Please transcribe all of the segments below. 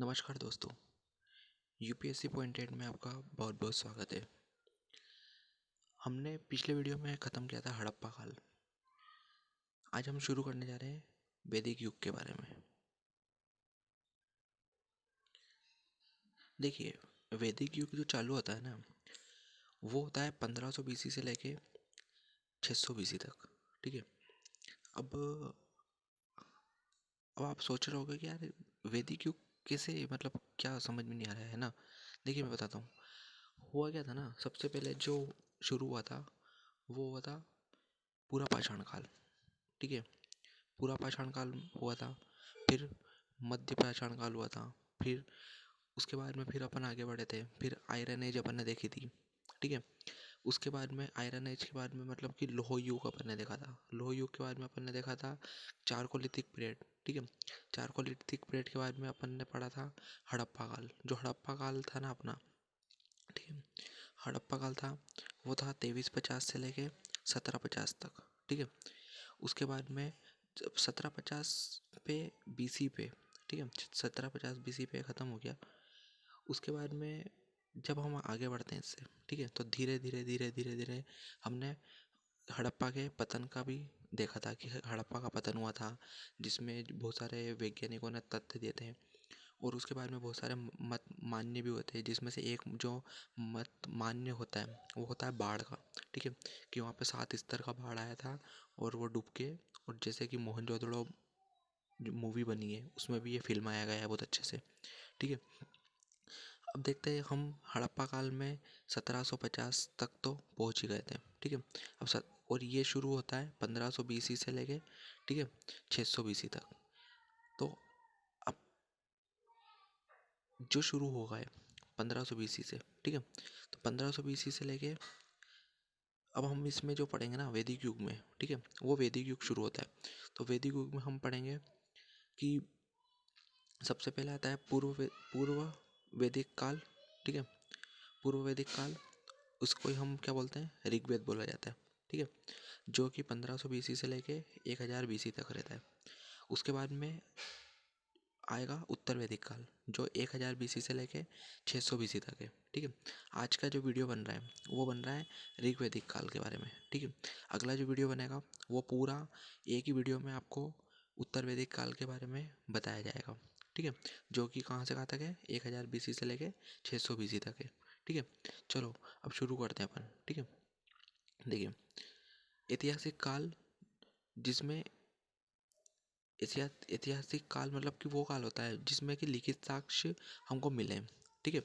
नमस्कार दोस्तों। UPSC pointed में आपका बहुत बहुत स्वागत है। हमने पिछले वीडियो में ख़त्म किया था हड़प्पा काल। आज हम शुरू करने जा रहे हैं वैदिक युग के बारे में। देखिए, वैदिक युग जो चालू होता है ना, वो होता है 1500 बीसी से लेके 600 बीसी तक। ठीक है। अब अब आप सोच रहे होगे कि यार वैदिक युग कैसे, मतलब क्या समझ में नहीं आ रहा है ना। देखिए, मैं बताता हूँ। हुआ क्या था ना, सबसे पहले जो शुरू हुआ था वो हुआ था पूरा पाषाण काल। ठीक है। पूरा पाषाण काल हुआ था, फिर मध्य पाषाण काल हुआ था, फिर उसके बाद में फिर अपन आगे बढ़े थे, फिर आयरन एज अपन ने देखी थी। ठीक है। उसके बाद में आयरन एज के बाद में मतलब कि लोह युग अपन ने देखा था। लोह युग के बाद में अपन ने देखा था चारकोलिथिक पीरियड। ठीक है। चारकोलिथिक पीरियड के बाद में अपन ने पढ़ा था हड़प्पा काल। जो हड़प्पा काल था ना अपना, ठीक है, हड़प्पा काल था, वो था 2350 से लेके 1750 तक। ठीक है। उसके बाद में जब 1750 पे बीसी पे, ठीक है, 1750 बीसी पे ख़त्म हो गया। उसके बाद में जब हम आगे बढ़ते हैं इससे, ठीक है, तो धीरे धीरे धीरे धीरे धीरे हमने हड़प्पा के पतन का भी देखा था कि हड़प्पा का पतन हुआ था, जिसमें बहुत सारे वैज्ञानिकों ने तथ्य दिए थे। और उसके बाद में बहुत सारे मत मान्य भी होते हैं, जिसमें से एक जो मत मान्य होता है वो होता है बाढ़ का। ठीक है। कि वहाँ पे 7 स्तर का बाढ़ आया था और वो डूब के, और जैसे कि मोहनजोदड़ो जो मूवी बनी है उसमें भी ये फिल्म आया गया है बहुत अच्छे से। ठीक है। अब देखते हैं हम हड़प्पा काल में 1750 तक तो पहुँच ही गए थे। ठीक है। और ये शुरू होता है 1500 बीसी से लेके, ठीक है, 600 बीसी तक। तो अब जो शुरू हो गए 1500 बीसी से, ठीक है, तो 1500 बीसी से लेके अब हम इसमें जो पढ़ेंगे ना वैदिक युग में, ठीक है, वो वैदिक युग शुरू होता है। तो वैदिक युग में हम पढ़ेंगे कि सबसे पहले आता है पूर्व वैदिक काल। ठीक है। पूर्व वैदिक काल, उसको ही हम क्या बोलते हैं, ऋग्वेद बोला जाता है। ठीक है। जो कि 1500 बीसी से लेके 1000 बीसी तक रहता है। उसके बाद में आएगा उत्तर वैदिक काल, जो 1000 बीसी से लेके 600 बीसी तक है। ठीक है। आज का जो वीडियो बन रहा है वो बन रहा है ऋग्वैदिक काल के बारे में। ठीक है। अगला जो वीडियो बनेगा वो पूरा एक ही वीडियो में आपको उत्तर वैदिक काल के बारे में बताया जाएगा। ठीक है। जो कि कहाँ से कहाँ तक है, 1000 बीसी से लेके 600 बीसी तक है। ठीक है। चलो अब शुरू करते हैं अपन। ठीक है। देखिए, ऐतिहासिक काल, जिसमें ऐतिहासिक काल मतलब कि वो काल होता है जिसमें कि लिखित साक्ष्य हमको मिले। ठीक है।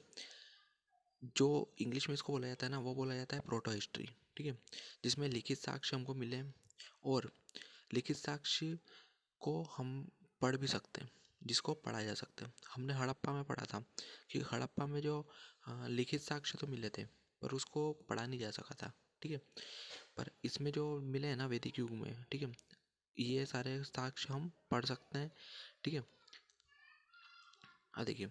जो इंग्लिश में इसको बोला जाता है ना, वो बोला जाता है प्रोटो हिस्ट्री। ठीक है। जिसमें लिखित साक्ष्य हमको मिले, और लिखित साक्ष्य को हम पढ़ भी सकते हैं, जिसको पढ़ा जा सकता है। हमने हड़प्पा में पढ़ा था कि हड़प्पा में जो लिखित साक्ष्य तो मिले थे पर उसको पढ़ा नहीं जा सका था। ठीक है। पर इसमें जो मिले हैं ना वैदिक युग में, ठीक है, ये सारे साक्ष्य हम पढ़ सकते हैं। ठीक है। देखिए,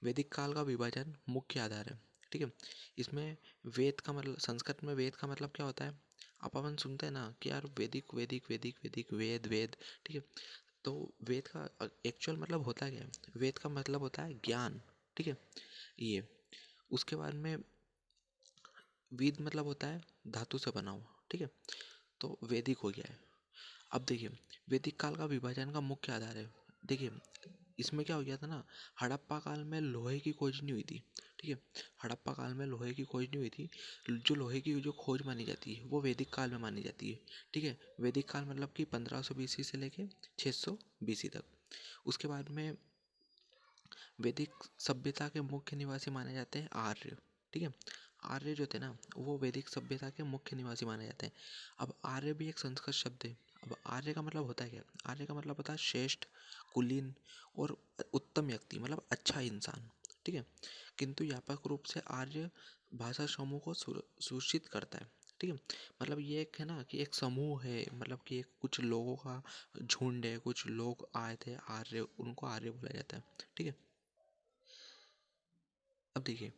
वैदिक काल का विभाजन मुख्य आधार है। ठीक है। इसमें वेद का मतलब, संस्कृत में वेद का मतलब क्या होता है, अपन सुनते हैं ना कि यार वैदिक वैदिक वैदिक वैदिक वेद वेद। ठीक है। तो वेद का एक्चुअल मतलब होता क्या है, वेद का मतलब होता है ज्ञान। ठीक है। ये उसके बाद में वेद मतलब होता है धातु से बना हुआ। ठीक है। तो वैदिक हो गया है। अब देखिए, वैदिक काल का विभाजन का मुख्य आधार है। देखिए, इसमें क्या हो गया था ना, हड़प्पा काल में लोहे की खोज नहीं हुई थी। ठीक है। हड़प्पा काल में लोहे की खोज नहीं हुई थी। जो लोहे की जो खोज मानी जाती है वो वैदिक काल में मानी जाती है। ठीक है। वैदिक काल मतलब कि 1500 बीसी से लेके 600 बीसी तक। उसके बाद में वैदिक सभ्यता के मुख्य निवासी माने जाते हैं आर्य। ठीक है। आर्य जो थे ना, वो वैदिक सभ्यता के मुख्य निवासी माने जाते हैं। अब आर्य भी एक संस्कृत शब्द है। अब आर्य का मतलब होता है क्या, आर्य का मतलब होता है श्रेष्ठ, कुलीन और उत्तम व्यक्ति, मतलब अच्छा इंसान। ठीक है। किंतु व्यापक रूप से आर्य भाषा समूह को सूचित करता है। ठीक है। मतलब ये एक है ना कि एक समूह है, मतलब कि एक कुछ लोगों का झुंड है, कुछ लोग आए थे आर्य, उनको आर्य बोला जाता है। ठीक है। अब देखिए,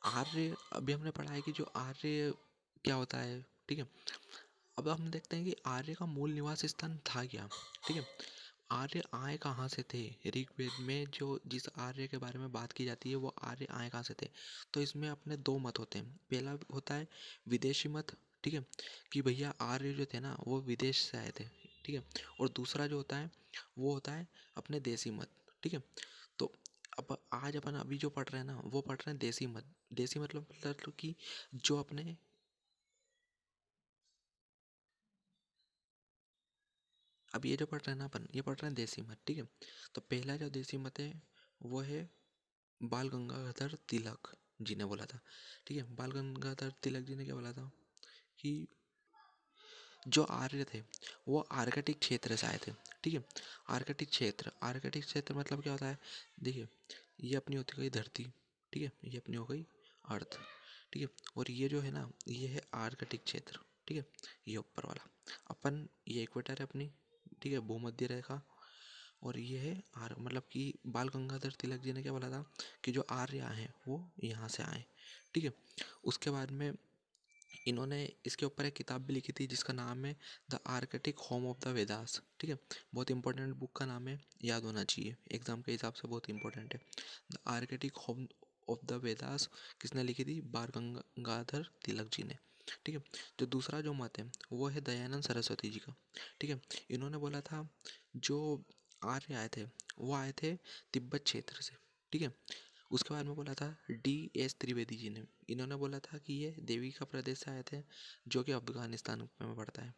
आर्य अभी हमने पढ़ा है कि जो आर्य क्या होता है। ठीक है। अब हम देखते हैं कि आर्य का मूल निवास स्थान था क्या। ठीक है। आर्य आए कहाँ से थे? ऋग्वेद में जो जिस आर्य के बारे में बात की जाती है वो आर्य आए कहाँ से थे? तो इसमें अपने दो मत होते हैं। पहला होता है विदेशी मत, ठीक है, कि भैया आर्य जो थे ना वो विदेश से आए थे, ठीक है। और दूसरा जो होता है वो होता है अपने देसी मत, ठीक है। तो अब आज अपन अभी जो पढ़ रहे हैं ना वो पढ़ रहे हैं देसी मत। देसी मतलब कि जो अपने, अब ये जो पढ़ रहे हैं ना अपन ये पढ़ रहे हैं देसी मत, ठीक है। तो पहला जो देसी मत है वो है बाल गंगाधर तिलक जी ने बोला था, ठीक है। बाल गंगाधर तिलक जी ने क्या बोला था कि जो आर्य थे वो आर्कटिक क्षेत्र से आए थे, ठीक है। आर्कटिक क्षेत्र मतलब क्या होता है? देखिए, ये अपनी होती गई धरती, ठीक है, ये अपनी हो गई अर्थ, ठीक है। और ये जो है ना ये है आर्कटिक क्षेत्र, ठीक है, ये ऊपर वाला। अपन ये इक्वेटर है अपनी, ठीक है, भूमध्य रेखा। और ये है आर मतलब कि बाल गंगाधर तिलक जी ने क्या बोला था कि जो आर्य हैं वो यहाँ से आए, ठीक है। उसके बाद में इन्होंने इसके ऊपर एक किताब भी लिखी थी जिसका नाम है the Arctic home of the Vedas, ठीक है। बहुत इंपॉर्टेंट बुक का नाम है, याद होना चाहिए, एग्जाम के हिसाब से बहुत इंपॉर्टेंट है। The Arctic home of the Vedas किसने लिखी थी? बाल गंगाधर तिलक जी ने, ठीक है। जो दूसरा जो मत है वो है दयानंद सरस्वती जी का, ठीक है। इन्होंने बोला था जो आर्य आए थे वो आए थे तिब्बत क्षेत्र से, ठीक है। उसके बाद में बोला था DS त्रिवेदी जी ने, इन्होंने बोला था कि ये देविका प्रदेश से आए थे जो कि अफगानिस्तान में पड़ता है,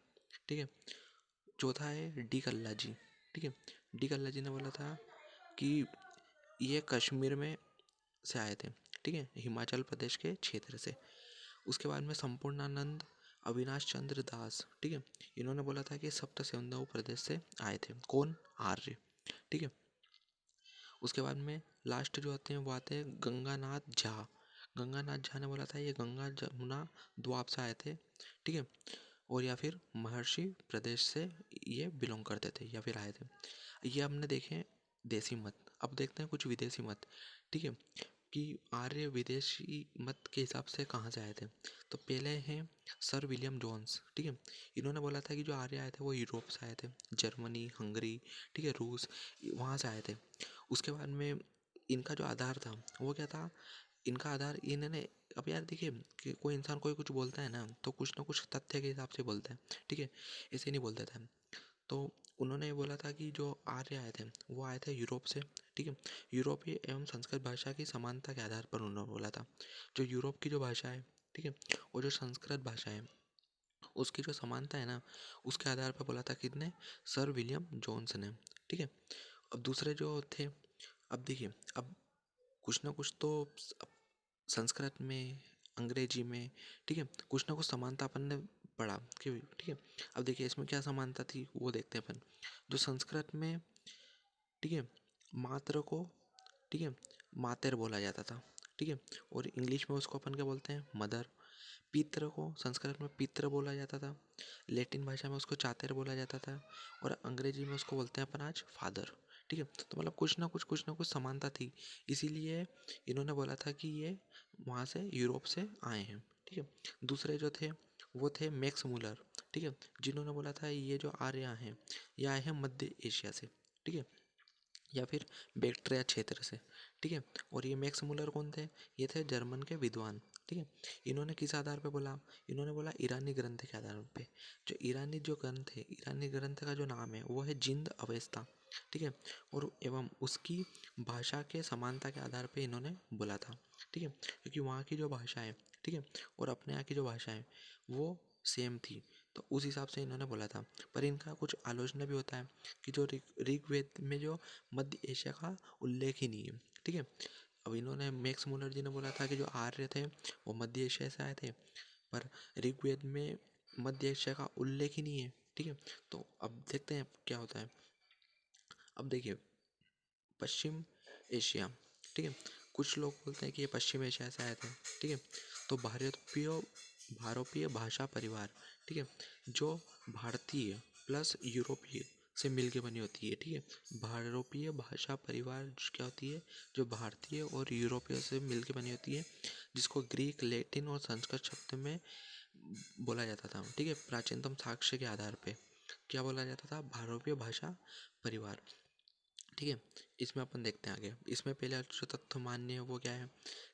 ठीक है। चौथा है डी कल्ला जी, ठीक है। डी कल्ला जी ने बोला था कि ये कश्मीर में से आए थे, ठीक है, हिमाचल प्रदेश के क्षेत्र से। उसके बाद में संपूर्णानंद अविनाश चंद्र दास, ठीक है, इन्होंने बोला था कि सप्त सिंधु प्रदेश से आए थे। कौन? आर्य, ठीक है। उसके बाद में लास्ट जो आते हैं वो आते हैं गंगानाथ झा। गंगानाथ झा ने बोला था ये गंगा जमुना द्वाब से आए थे, ठीक है। और या फिर महर्षि प्रदेश से ये बिलोंग करते थे या फिर आए थे। ये हमने देखे देसी मत। अब देखते हैं कुछ विदेशी मत, ठीक है, कि आर्य विदेशी मत के हिसाब से कहाँ से आए थे। तो पहले हैं सर विलियम जोन्स, ठीक है। इन्होंने बोला था कि जो आर्य आए थे वो यूरोप से आए थे, जर्मनी, हंगरी, ठीक है, रूस, वहाँ से आए थे। उसके बाद में इनका जो आधार था वो क्या था? इनका आधार इन्होंने, अब यार देखिए कि कोई इंसान कोई कुछ बोलता है ना तो कुछ ना कुछ तथ्य के हिसाब से बोलता है, ठीक है, ऐसे नहीं बोलते थे। तो उन्होंने ये बोला था कि जो आर्य आए थे वो आए थे यूरोप से, ठीक है। यूरोपीय एवं संस्कृत भाषा की समानता के आधार पर उन्होंने बोला था जो यूरोप की जो भाषा है, ठीक है, और जो संस्कृत भाषा है उसकी जो समानता है ना उसके आधार पर बोला था किसने? सर विलियम जोन्स ने, ठीक है। अब दूसरे जो थे, अब देखिए, अब कुछ ना कुछ तो संस्कृत में, अंग्रेजी में, ठीक है, कुछ ना कुछ समानता अपन ने पढ़ा कि, ठीक है। अब देखिए इसमें क्या समानता थी वो देखते हैं अपन। जो संस्कृत में, ठीक है, मात्र को, ठीक है, मातेर बोला जाता था, ठीक है। और इंग्लिश में उसको अपन क्या बोलते हैं? मदर। पितृ को संस्कृत में पितृ बोला जाता था, लैटिन भाषा में उसको चातेर बोला जाता था, और अंग्रेजी में उसको बोलते हैं अपन आज फादर, ठीक है। तो मतलब कुछ ना कुछ समानता थी, इसीलिए इन्होंने बोला था कि ये वहाँ से यूरोप से आए हैं, ठीक है। दूसरे जो थे वो थे मैक्स मूलर, ठीक है, जिन्होंने बोला था ये जो आर्य हैं ये आए हैं मध्य एशिया से, ठीक है, या फिर बैक्ट्रिया क्षेत्र से, ठीक है। और ये मैक्स मूलर कौन थे? ये थे जर्मन के विद्वान, ठीक है। इन्होंने किस आधार पे बोला? इन्होंने बोला ईरानी ग्रंथ के आधार पे। जो ईरानी जो ग्रंथ है, ईरानी ग्रंथ का जो नाम है वो है जिंद अवेस्ता, ठीक है। और एवं उसकी भाषा के समानता के आधार पे इन्होंने बोला था, ठीक है, क्योंकि वहाँ की जो भाषा है, ठीक है, और अपने यहाँ की जो भाषा है वो सेम थी, तो उस हिसाब से इन्होंने बोला था। पर इनका कुछ आलोचना भी होता है कि जो ऋग्वेद में जो मध्य एशिया का उल्लेख ही नहीं है, ठीक है। अब इन्होंने मैक्स मूलर जी ने बोला था कि जो आर्य थे वो मध्य एशिया से आए थे, पर ऋग्वेद में मध्य एशिया का उल्लेख ही नहीं है, ठीक है। तो अब देखते हैं क्या होता है। अब देखिए पश्चिम एशिया, ठीक है, कुछ लोग बोलते हैं कि ये पश्चिम एशिया से आए थे, ठीक है। तो भारतीय भाषा परिवार, ठीक है, जो भारतीय प्लस यूरोपीय से मिलके बनी होती है, ठीक है। भारतीय भाषा परिवार क्या होती है? जो भारतीय और यूरोपीय से मिलके बनी होती है, जिसको ग्रीक, लैटिन और संस्कृत शब्द में बोला जाता था, ठीक है। प्राचीनतम साक्ष्य के आधार पे क्या बोला जाता था? भारतीय भाषा परिवार। ठीक है, इसमें अपन देखते हैं आगे। इसमें पहले जो तथ्य मान्य है वो क्या है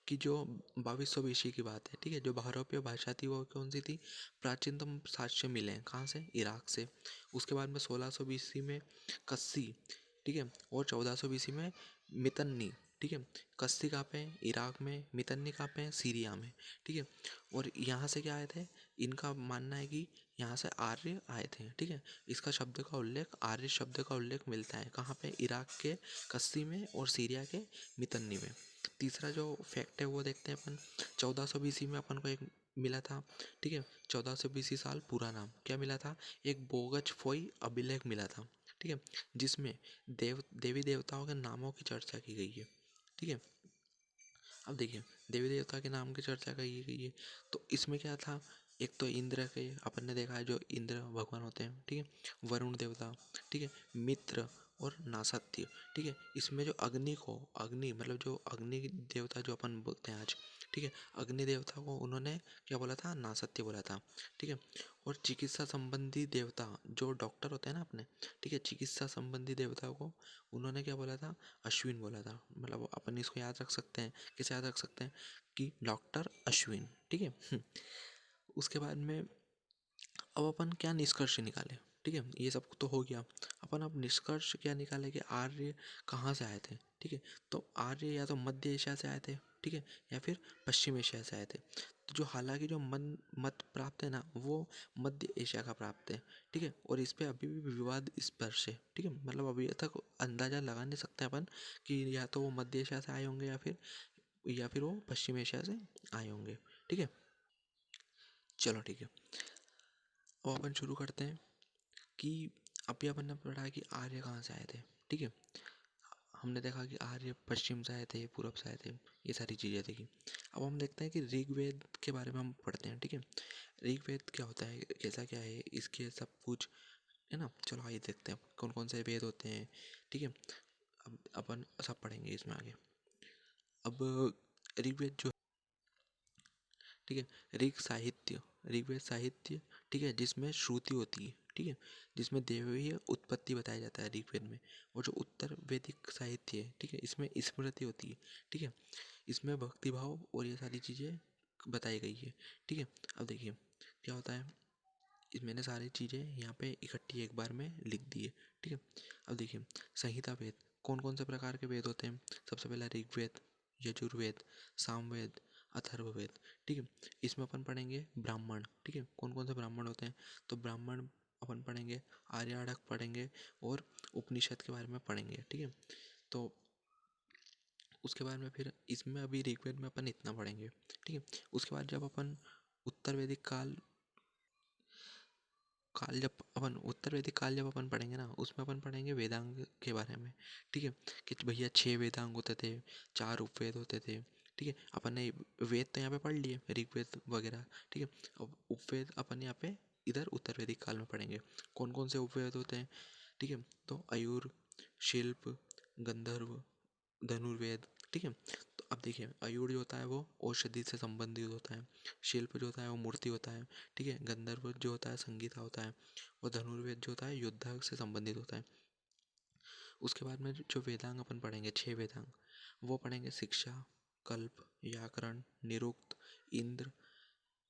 कि जो 2200 BC की बात है, ठीक है, जो भारतीय भाषा थी वो कौन सी थी, प्राचीनतम साक्ष्य मिले हैं कहाँ से, इराक से। उसके बाद में 1600 BC में कस्सी, ठीक है, और 1400 BC में मितन्नी। ठीक है, कस्सी कहाँ पे है, इराक में, मितन्नी कहाँ पे है, सीरिया में। ठीक है, और यहाँ से क्या आए थे, इनका मानना है कि यहाँ से आर्य आए थे। ठीक है, इसका शब्द का उल्लेख, आर्य शब्द का उल्लेख मिलता है कहाँ पे, इराक के कस्सी में और सीरिया के मितन्नी में। तीसरा जो फैक्ट है वो देखते हैं अपन। 1400 BC में अपन को एक मिला था, ठीक है, 1400 BC साल पूरा नाम क्या मिला था, एक बोगच फोई अभिलेख मिला था। ठीक है, जिसमें देवी देवताओं के नामों की चर्चा की गई है। ठीक है, अब देखिए, देवी देवता के नाम की चर्चा की गई है, तो इसमें क्या था, एक तो इंद्र के अपन ने देखा है, जो इंद्र भगवान होते हैं। ठीक है, वरुण देवता, ठीक है, मित्र और नासत्य। ठीक है, इसमें जो अग्नि को, अग्नि मतलब जो अग्नि देवता जो अपन बोलते हैं आज, ठीक है, अग्नि देवता को उन्होंने क्या बोला था, नासत्य बोला था। ठीक है, और चिकित्सा संबंधी देवता जो डॉक्टर होते हैं ना अपने, ठीक है, चिकित्सा संबंधी देवता को उन्होंने क्या बोला था, अश्विन बोला था। मतलब अपन इसको याद रख सकते हैं, किसे याद रख सकते हैं कि डॉक्टर अश्विन। ठीक है। उसके बाद में अब अपन क्या निष्कर्ष निकाले, ठीक है, ये सब तो हो गया। अपन अब निष्कर्ष क्या निकाले कि आर्य कहाँ से आए थे। ठीक है, तो आर्य या तो मध्य एशिया से आए थे, ठीक है, या फिर पश्चिम एशिया से आए थे। तो जो हालांकि जो मत प्राप्त है ना, वो मध्य एशिया का प्राप्त है। ठीक है, और इस पे अभी भी विवाद स्पर्श है। ठीक है, मतलब अभी तक अंदाजा लगा नहीं सकते अपन कि या तो वो मध्य एशिया से आए होंगे या फिर वो पश्चिम एशिया से आए होंगे। ठीक है, चलो ठीक है, अब अपन शुरू करते हैं कि अभी अपन ने पढ़ा कि आर्य कहाँ से आए थे। ठीक है, हमने देखा कि आर्य पश्चिम से आए थे, पूरब से आए थे, ये सारी चीज़ें देखी। अब हम देखते हैं कि ऋग्वेद के बारे में हम पढ़ते हैं। ठीक है, ऋग्वेद क्या होता है, कैसा क्या है, इसके सब कुछ है ना। चलो आइए देखते हैं कौन कौन से वेद होते हैं। ठीक है, अब अपन सब पढ़ेंगे इसमें आगे। अब ऋग्वेद जो, ठीक है, ऋग्वेद साहित्य, ठीक है, जिसमें श्रुति होती है। ठीक है, जिसमें देवीय उत्पत्ति बताया जाता है ऋग्वेद में। और जो उत्तर वैदिक साहित्य है, ठीक है, इसमें स्मृति होती है। ठीक है, इसमें भक्ति भाव और ये सारी चीज़ें बताई गई है। ठीक है, अब देखिए क्या होता है, मैंने सारी चीज़ें यहाँ पे इकट्ठी एक बार में लिख दी है। ठीक है, अब देखिए संहिता वेद, कौन कौन से प्रकार के वेद होते हैं। सबसे पहला ऋग्वेद, यजुर्वेद, सामवेद, अथर्ववेद। ठीक है, इसमें अपन पढ़ेंगे ब्राह्मण। ठीक है, कौन कौन से ब्राह्मण होते हैं, तो ब्राह्मण अपन पढ़ेंगे, आर्याड़क पढ़ेंगे और उपनिषद के बारे में पढ़ेंगे। ठीक है, तो उसके बाद में फिर इसमें अभी ऋग्वेद में अपन इतना पढ़ेंगे। ठीक है, उसके बाद जब अपन उत्तर वैदिक काल जब अपन उत्तर वैदिक काल जब अपन पढ़ेंगे ना, उसमें अपन पढ़ेंगे वेदांग के बारे में। ठीक है, कि भैया 6 वेदांग होते थे, 4 उपवेद होते थे। ठीक है, अपन ने वेद तो यहाँ पे पढ़ लिए, ऋग्वेद वगैरह। ठीक है, अब उपवेद अपन यहाँ पे इधर उत्तर वैदिक काल में पढ़ेंगे, कौन कौन से उपवेद होते हैं। ठीक है, तो आयुर, शिल्प, गंधर्व, धनुर्वेद। ठीक है, तो अब देखिए आयुर जो होता है वो औषधि से संबंधित होता है, शिल्प जो होता है वो मूर्ति होता है। ठीक है, गंधर्व जो होता है संगीत होता है, और धनुर्वेद जो होता है युद्ध से संबंधित होता है। उसके बाद में जो वेदांग अपन पढ़ेंगे, 6 वेदांग, वो पढ़ेंगे शिक्षा, कल्प, व्याकरण, निरुक्त, इंद्र,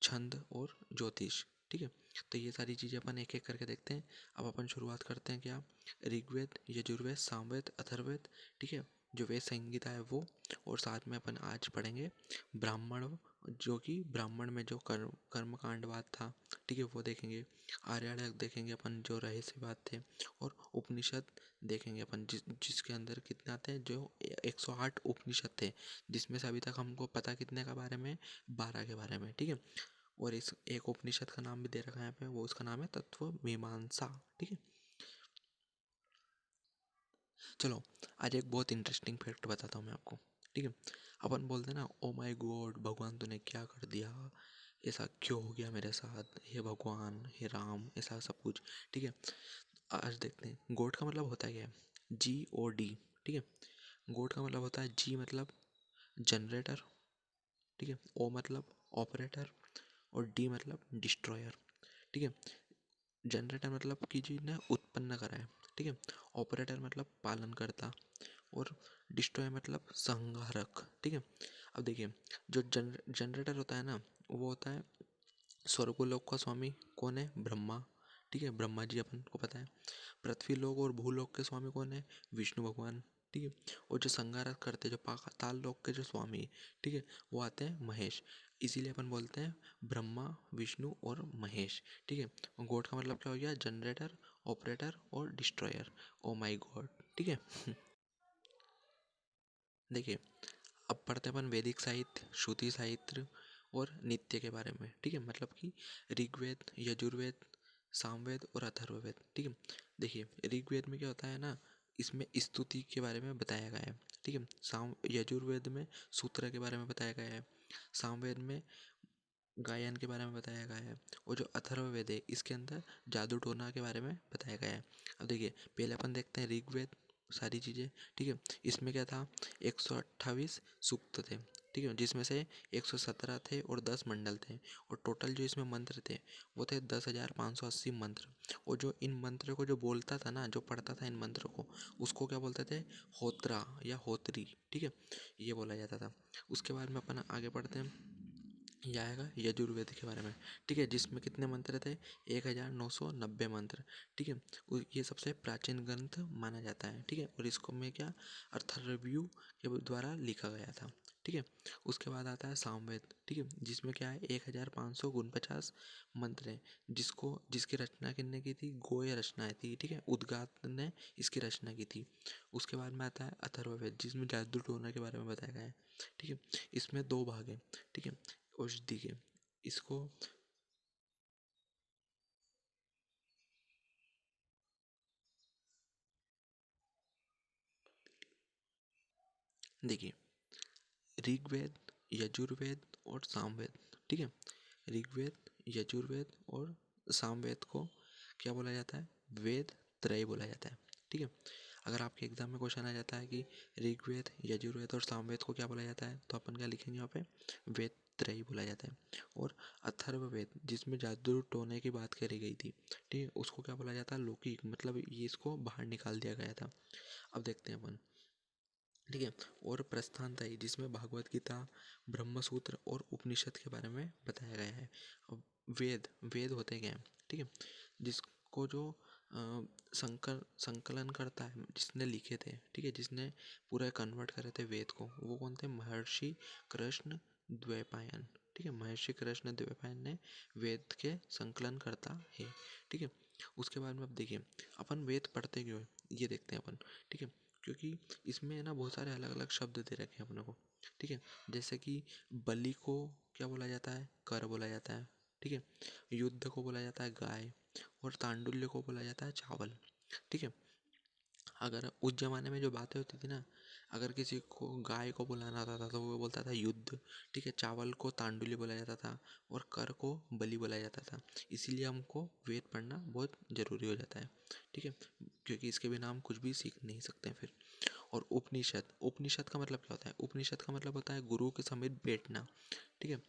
छंद और ज्योतिष। ठीक है, तो ये सारी चीज़ें अपन एक एक करके देखते हैं। अब अपन शुरुआत करते हैं क्या, ऋग्वेद, यजुर्वेद, सामवेद, अथर्ववेद। ठीक है, जो वेद संगीता है वो, और साथ में अपन आज पढ़ेंगे ब्राह्मण, जो कि ब्राह्मण में जो कर्म कांडवाद था, ठीक है, वो देखेंगे। आर्यायक देखेंगे अपन, जो रहस्यवाद थे। और उपनिषद देखेंगे अपन, जिसके अंदर कितने आते हैं, जो 108 उपनिषद थे, जिसमें से अभी तक हमको पता कितने का बारे में, 12 के बारे में। ठीक है, और इस एक उपनिषद का नाम भी दे रखा है यहाँ पे, वो उसका नाम है तत्व मीमांसा। ठीक है, चलो आज एक बहुत इंटरेस्टिंग फैक्ट बताता हूँ मैं आपको। ठीक है, अपन बोलते हैं ना, ओ माय गॉड भगवान तूने क्या कर दिया, ऐसा क्यों हो गया मेरे साथ, हे भगवान, हे राम, ऐसा सब कुछ। ठीक है, आज देखते हैं गॉड का मतलब होता है क्या है, GOD। ठीक है, गॉड का मतलब होता है, जी मतलब जनरेटर, ठीक है, ओ मतलब ऑपरेटर, और डी मतलब डिस्ट्रॉयर। ठीक है, जनरेटर मतलब कि जी ने उत्पन्न करा है, ठीक है। ऑपरेटर मतलब पालन करता, और डिस्ट्रॉय मतलब संहारक, ठीक है। अब देखिए, जो जनरेटर होता है ना, वो होता है स्वर्गलोक का स्वामी। कौन है? ब्रह्मा, ठीक है, ब्रह्मा जी अपन को पता है। पृथ्वी लोक और भूलोक के स्वामी कौन है? विष्णु भगवान, ठीक है। और जो संहारक करते, जो पाताल लोक के जो स्वामी, ठीक है, वो आते हैं महेश। इसीलिए अपन बोलते हैं ब्रह्मा, विष्णु और महेश, ठीक है। गॉड का मतलब क्या हो गया? जनरेटर, ऑपरेटर और डिस्ट्रॉयर। ओ माई गॉड, ठीक है। देखिए, अब पढ़ते हैं अपन वैदिक साहित्य, श्रुति साहित्य और नित्य के बारे में, ठीक है। मतलब कि ऋग्वेद, यजुर्वेद, सामवेद और अथर्ववेद, ठीक है। देखिए, ऋग्वेद में क्या होता है ना, इसमें स्तुति के बारे में बताया गया है, ठीक है। यजुर्वेद में सूत्र के बारे में बताया गया है। सामवेद में गायन के बारे में बताया गया है। और जो अथर्ववेद है, इसके अंदर जादू टोना के बारे में बताया गया है। अब देखिए, पहले अपन देखते हैं ऋग्वेद, सारी चीज़ें, ठीक है। इसमें क्या था? 128 सूक्त थे, ठीक है, जिसमें से 117 थे और 10 मंडल थे। और टोटल जो इसमें मंत्र थे, वो थे 10,580 मंत्र। और जो इन मंत्र को जो बोलता था ना, जो पढ़ता था इन मंत्रों को, उसको क्या बोलते थे? होत्रा या होत्री, ठीक है, ये बोला जाता था। उसके बाद में अपन आगे पढ़ते हैं, ये आएगा यजुर्वेद के बारे में, ठीक है, जिसमें कितने मंत्र थे? 1990 मंत्र, ठीक है। ये सबसे प्राचीन ग्रंथ माना जाता है, ठीक है। और इसको में क्या, अथर्ववेद के द्वारा लिखा गया था, ठीक है। उसके बाद आता है सामवेद, ठीक है, जिसमें क्या है? 1549 मंत्र हैं, जिसकी रचना किसने की थी? गोय रचनाएं थी, ठीक है। उद्गात ने इसकी रचना की थी। उसके बाद में आता है अथर्ववेद, जिसमें जादू टोना के बारे में बताया गया है, ठीक है। इसमें दो भाग हैं, ठीक है, औषधि के। इसको देखिए, ऋग्वेद, यजुर्वेद और सामवेद, ठीक है। ऋग्वेद, यजुर्वेद और सामवेद को क्या बोला जाता है? वेद त्रय बोला जाता है, ठीक है। अगर आपके एग्जाम में क्वेश्चन आ जाता है कि ऋग्वेद, यजुर्वेद और सामवेद को क्या बोला जाता है, तो अपन क्या लिखेंगे यहाँ पे? वेद त्रय बोला जाता है। और अथर्ववेद, जिसमें जादू टोने की बात करी गई थी, ठीक है, उसको क्या बोला जाता है? लौकिक, मतलब ये इसको बाहर निकाल दिया गया था। अब देखते हैं अपन, ठीक है। और प्रस्थान त्रयी, जिसमें भागवत गीता, ब्रह्मसूत्र और उपनिषद के बारे में बताया गया है। अब वेद, वेद होते क्या हैं, ठीक है, जिसको जो संकलन करता है, जिसने लिखे थे, ठीक है, जिसने पूरा कन्वर्ट करे थे वेद को, वो कौन थे? महर्षि कृष्ण द्वैपायन, ठीक है। महर्षि कृष्ण द्वैपायन ने वेद के संकलन करता है, ठीक है। उसके बाद में अब देखिए, अपन वेद पढ़ते क्यों है, ये देखते हैं अपन, ठीक है। क्योंकि इसमें ना बहुत सारे अलग अलग शब्द दे रखे हैं अपने को, ठीक है। जैसे कि बलि को क्या बोला जाता है? कर बोला जाता है, ठीक है। युद्ध को बोला जाता है गाय, और तांडुल्य को बोला जाता है चावल, ठीक है। अगर उस जमाने में जो बातें होती थी ना, अगर किसी को गाय को बुलाना आता था तो वो बोलता था युद्ध, ठीक है। चावल को तांडुल्य बोला जाता था, और कर को बलि बोला जाता था। इसीलिए हमको वेद पढ़ना बहुत ज़रूरी हो जाता है, ठीक है, क्योंकि इसके बिना हम कुछ भी सीख नहीं सकते हैं फिर। और उपनिषद, उपनिषद का मतलब क्या होता है? उपनिषद का मतलब होता है गुरु के समीप बैठना, ठीक है।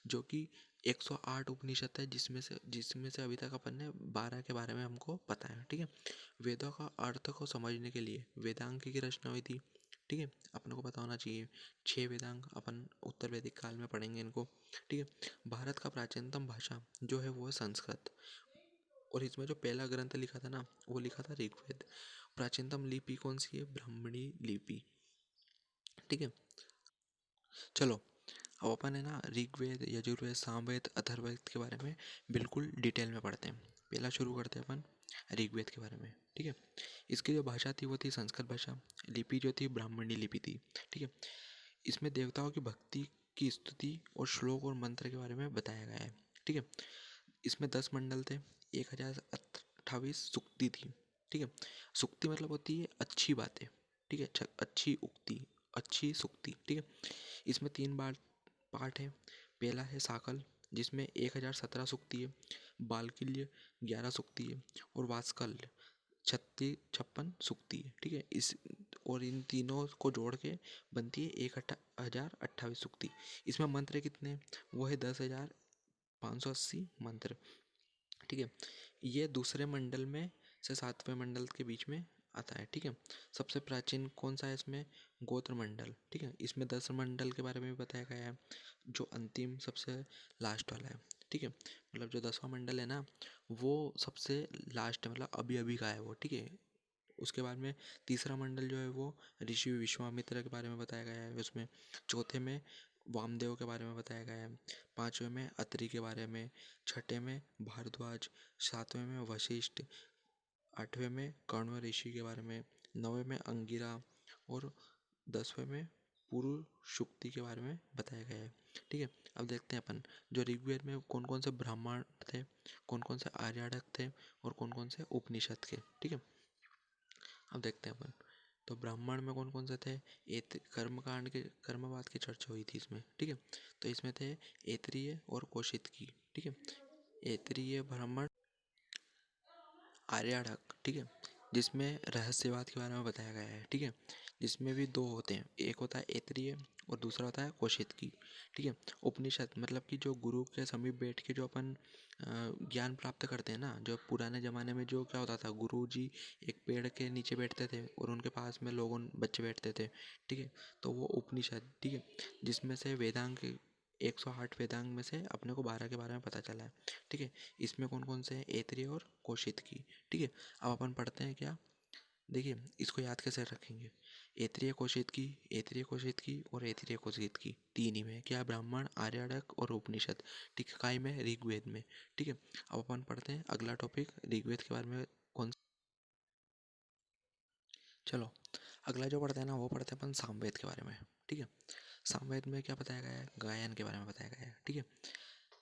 जो कि 108 उपनिषद है, जिसमें से अभी तक अपन ने 12 के बारे में हमको पता है, ठीक है। वेदों का अर्थ को समझने के लिए वेदांग की रचना हुई थी, ठीक है, अपने को पता होना चाहिए। 6 वेदांग अपन उत्तर वैदिक काल में पढ़ेंगे इनको, ठीक है। भारत का प्राचीनतम भाषा जो है वो है संस्कृत। और इसमें जो पहला ग्रंथ लिखा था ना, वो लिखा था ऋग्वेद। प्राचीनतम लिपि कौन सी है? ब्राह्मणी लिपि, ठीक है। चलो, अब अपन है ना ऋग्वेद, यजुर्वेद, सामवेद, अथर्ववेद के बारे में बिल्कुल डिटेल में पढ़ते हैं। पहला शुरू करते हैं अपन ऋग्वेद के बारे में, ठीक है। इसकी जो भाषा थी वो थी संस्कृत भाषा। लिपि जो थी ब्राह्मणी लिपि थी, ठीक है। इसमें देवताओं की भक्ति की स्तुति और श्लोक और मंत्र के बारे में बताया गया है, ठीक है। इसमें 10 मंडल थे, 1028 सूक्ति थी, ठीक है। सूक्ति मतलब होती है अच्छी बातें, ठीक है, अच्छी उक्ति, अच्छी सूक्ति, ठीक है। इसमें 3 बार पार्ट है। पहला है साकल, जिसमें 1017 सूक्ति है। बालकिल्य 11 सूक्ति है। और वात्सल्य 56 56 सूक्ति है, ठीक है। इस और इन तीनों को जोड़ के बनती है 1028 सूक्ति। इसमें मंत्र कितने हैं? वो है 10,580 मंत्र, ठीक है। ये दूसरे मंडल में से 7वें मंडल के बीच में आता है। ठीक है, सबसे प्राचीन कौन सा है इसमें? गोत्र मंडल। ठीक है, इसमें 10 मंडल के बारे में भी बताया गया है, जो अंतिम सबसे लास्ट वाला है। ठीक है, मतलब जो 10वां मंडल है ना, वो सबसे लास्ट है, मतलब अभी अभी का है वो। ठीक है, उसके बाद में तीसरा मंडल जो है वो ऋषि विश्वामित्र के बारे में बताया गया है उसमें। चौथे में वामदेव के बारे में बताया गया है। पांचवें में अत्रि के बारे में। छठे में भारद्वाज। सातवें में वशिष्ठ। आठवें में कण्व ऋषि के बारे में। नौवें में अंगिरा। और 10वें में पूर्व शुक्ति के बारे में बताया गया है। ठीक है, अब देखते हैं अपन जो ऋग्वेद में कौन कौन से ब्राह्मण थे, कौन कौन से आर्याड़क थे, और कौन कौन से उपनिषद के। ठीक है, अब देखते हैं अपन। तो ब्राह्मण में कौन कौन से थे? कर्मकांड के कर्मवाद की चर्चा हुई थी इसमें। ठीक है, तो इसमें थे ऐत्रेय और कौशिकी। ठीक है, ऐत्रेय ब्राह्मण आर्याड़क। ठीक है, जिसमें रहस्यवाद के बारे में बताया गया है। ठीक है, जिसमें भी दो होते हैं, एक होता है ऐत्रेय और दूसरा होता है कौशिकी। ठीक है, उपनिषद मतलब कि जो गुरु के समीप बैठ के जो अपन ज्ञान प्राप्त करते हैं ना, जो पुराने ज़माने में जो क्या होता था, गुरु जी एक पेड़ के नीचे बैठते थे और उनके पास में लोगों बच्चे बैठते थे। ठीक है, तो वो उपनिषद। ठीक है, जिसमें से वेदांग 108 वेदांग में से अपने को 12 के बारे में पता चला है। ठीक है, इसमें कौन कौन से हैं? ऐत्रेय और कौशिकी। ठीक है, अब अपन पढ़ते हैं क्या। देखिए, इसको याद कैसे रखेंगे? ऐत्रेय कौशिकी, ऐत्रेय कौशिकी और ऐत्रेय कौशिकी, तीन ही में क्या? ब्राह्मण, आर्याड़क और उपनिषद। ठीक है, काय में? ऋग्वेद में। ठीक है, अब अपन पढ़ते हैं अगला टॉपिक ऋग्वेद के बारे में। कौन? चलो, अगला जो पढ़ते हैं ना, वो पढ़ते हैं अपन सामवेद के बारे में। ठीक है, सामवेद में क्या बताया गया है? गायन के बारे में बताया गया है। ठीक है,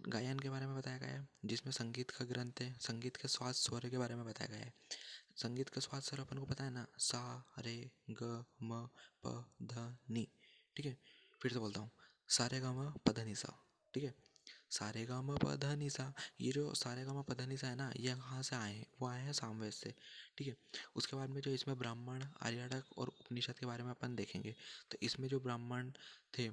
गायन के बारे में बताया गया है, जिसमें संगीत का ग्रंथ है। संगीत के स्वाद स्वर के बारे में बताया गया है। संगीत का स्वाद स्वर अपन को पता है ना, सा, रे, ग, म, प, ध, नि। ठीक है, फिर से बोलता हूँ, सा रे ग म प ध नि सा। ठीक है, सा रे ग म प ध नि सा। ये जो सा रे ग म प ध नि सा है ना, ये कहाँ से आए हैं? वो आए हैं सामवेद से। ठीक है, उसके बाद में जो इसमें ब्राह्मण, आर्याड़क और उपनिषद के बारे में अपन देखेंगे। तो इसमें जो ब्राह्मण थे,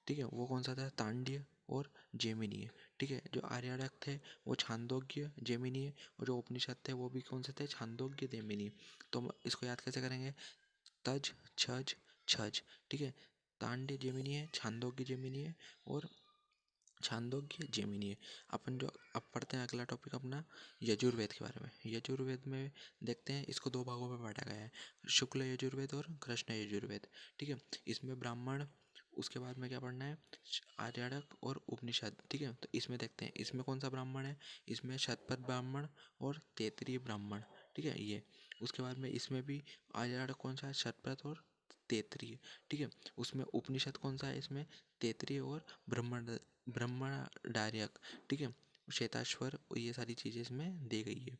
ठीक है, वो कौन सा था? तांड्य और जैमिनीय। ठीक है, जो आर्याड़क थे वो छांदोग्य, जैमिनीय, और जो उपनिषद थे वो भी कौन से थे? छांदोग्य, जैमिनीय। तो हम इसको याद कैसे करेंगे? तज, छज, छज। ठीक है, तांड्य जैमिनीय, छांदोग्य जैमिनीय और छांदोग्य जैमिनीय। अपन जो अब पढ़ते हैं अगला टॉपिक अपना यजुर्वेद के बारे में। यजुर्वेद में देखते हैं, इसको दो भागों में बांटा गया है, शुक्ल यजुर्वेद और कृष्ण यजुर्वेद। ठीक है, इसमें ब्राह्मण, उसके बाद में क्या पढ़ना है? आर्याड़क और उपनिषद। ठीक है, तो इसमें देखते हैं इसमें कौन सा ब्राह्मण है। इसमें शतपथ ब्राह्मण और तैतरीय ब्राह्मण। ठीक है, ये उसके बाद में इसमें भी आर्याड़क कौन सा है? शतपथ और तैतरीय। ठीक है, उसमें उपनिषद कौन सा है? इसमें तैतरीय और ब्रह्मण ब्रह्मणार्यक। ठीक है, श्वेताश्वर, ये सारी चीज़ें इसमें दी गई है।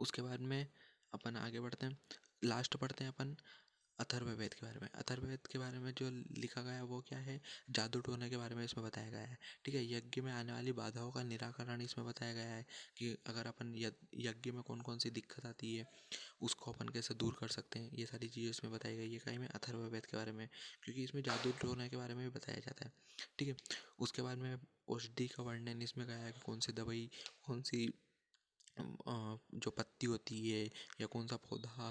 उसके बाद में अपन आगे बढ़ते हैं, लास्ट पढ़ते हैं अपन अथर्ववेद के बारे में। अथर्ववेद के बारे में जो लिखा गया है वो क्या है? जादू टोने के बारे में इसमें बताया गया है। ठीक है, यज्ञ में आने वाली बाधाओं का निराकरण इसमें बताया गया है, कि अगर अपन यज्ञ में कौन कौन सी दिक्कत आती है, उसको अपन कैसे दूर कर सकते हैं, ये सारी चीज़ें इसमें बताई गई है कहीं में अथर्ववेद के बारे में, क्योंकि इसमें जादू टोने के बारे में भी बताया जाता है। ठीक है, उसके बाद में औषधि का वर्णन इसमें गया है, कि कौन सी दवाई, कौन सी जो पत्ती होती है, या कौन सा पौधा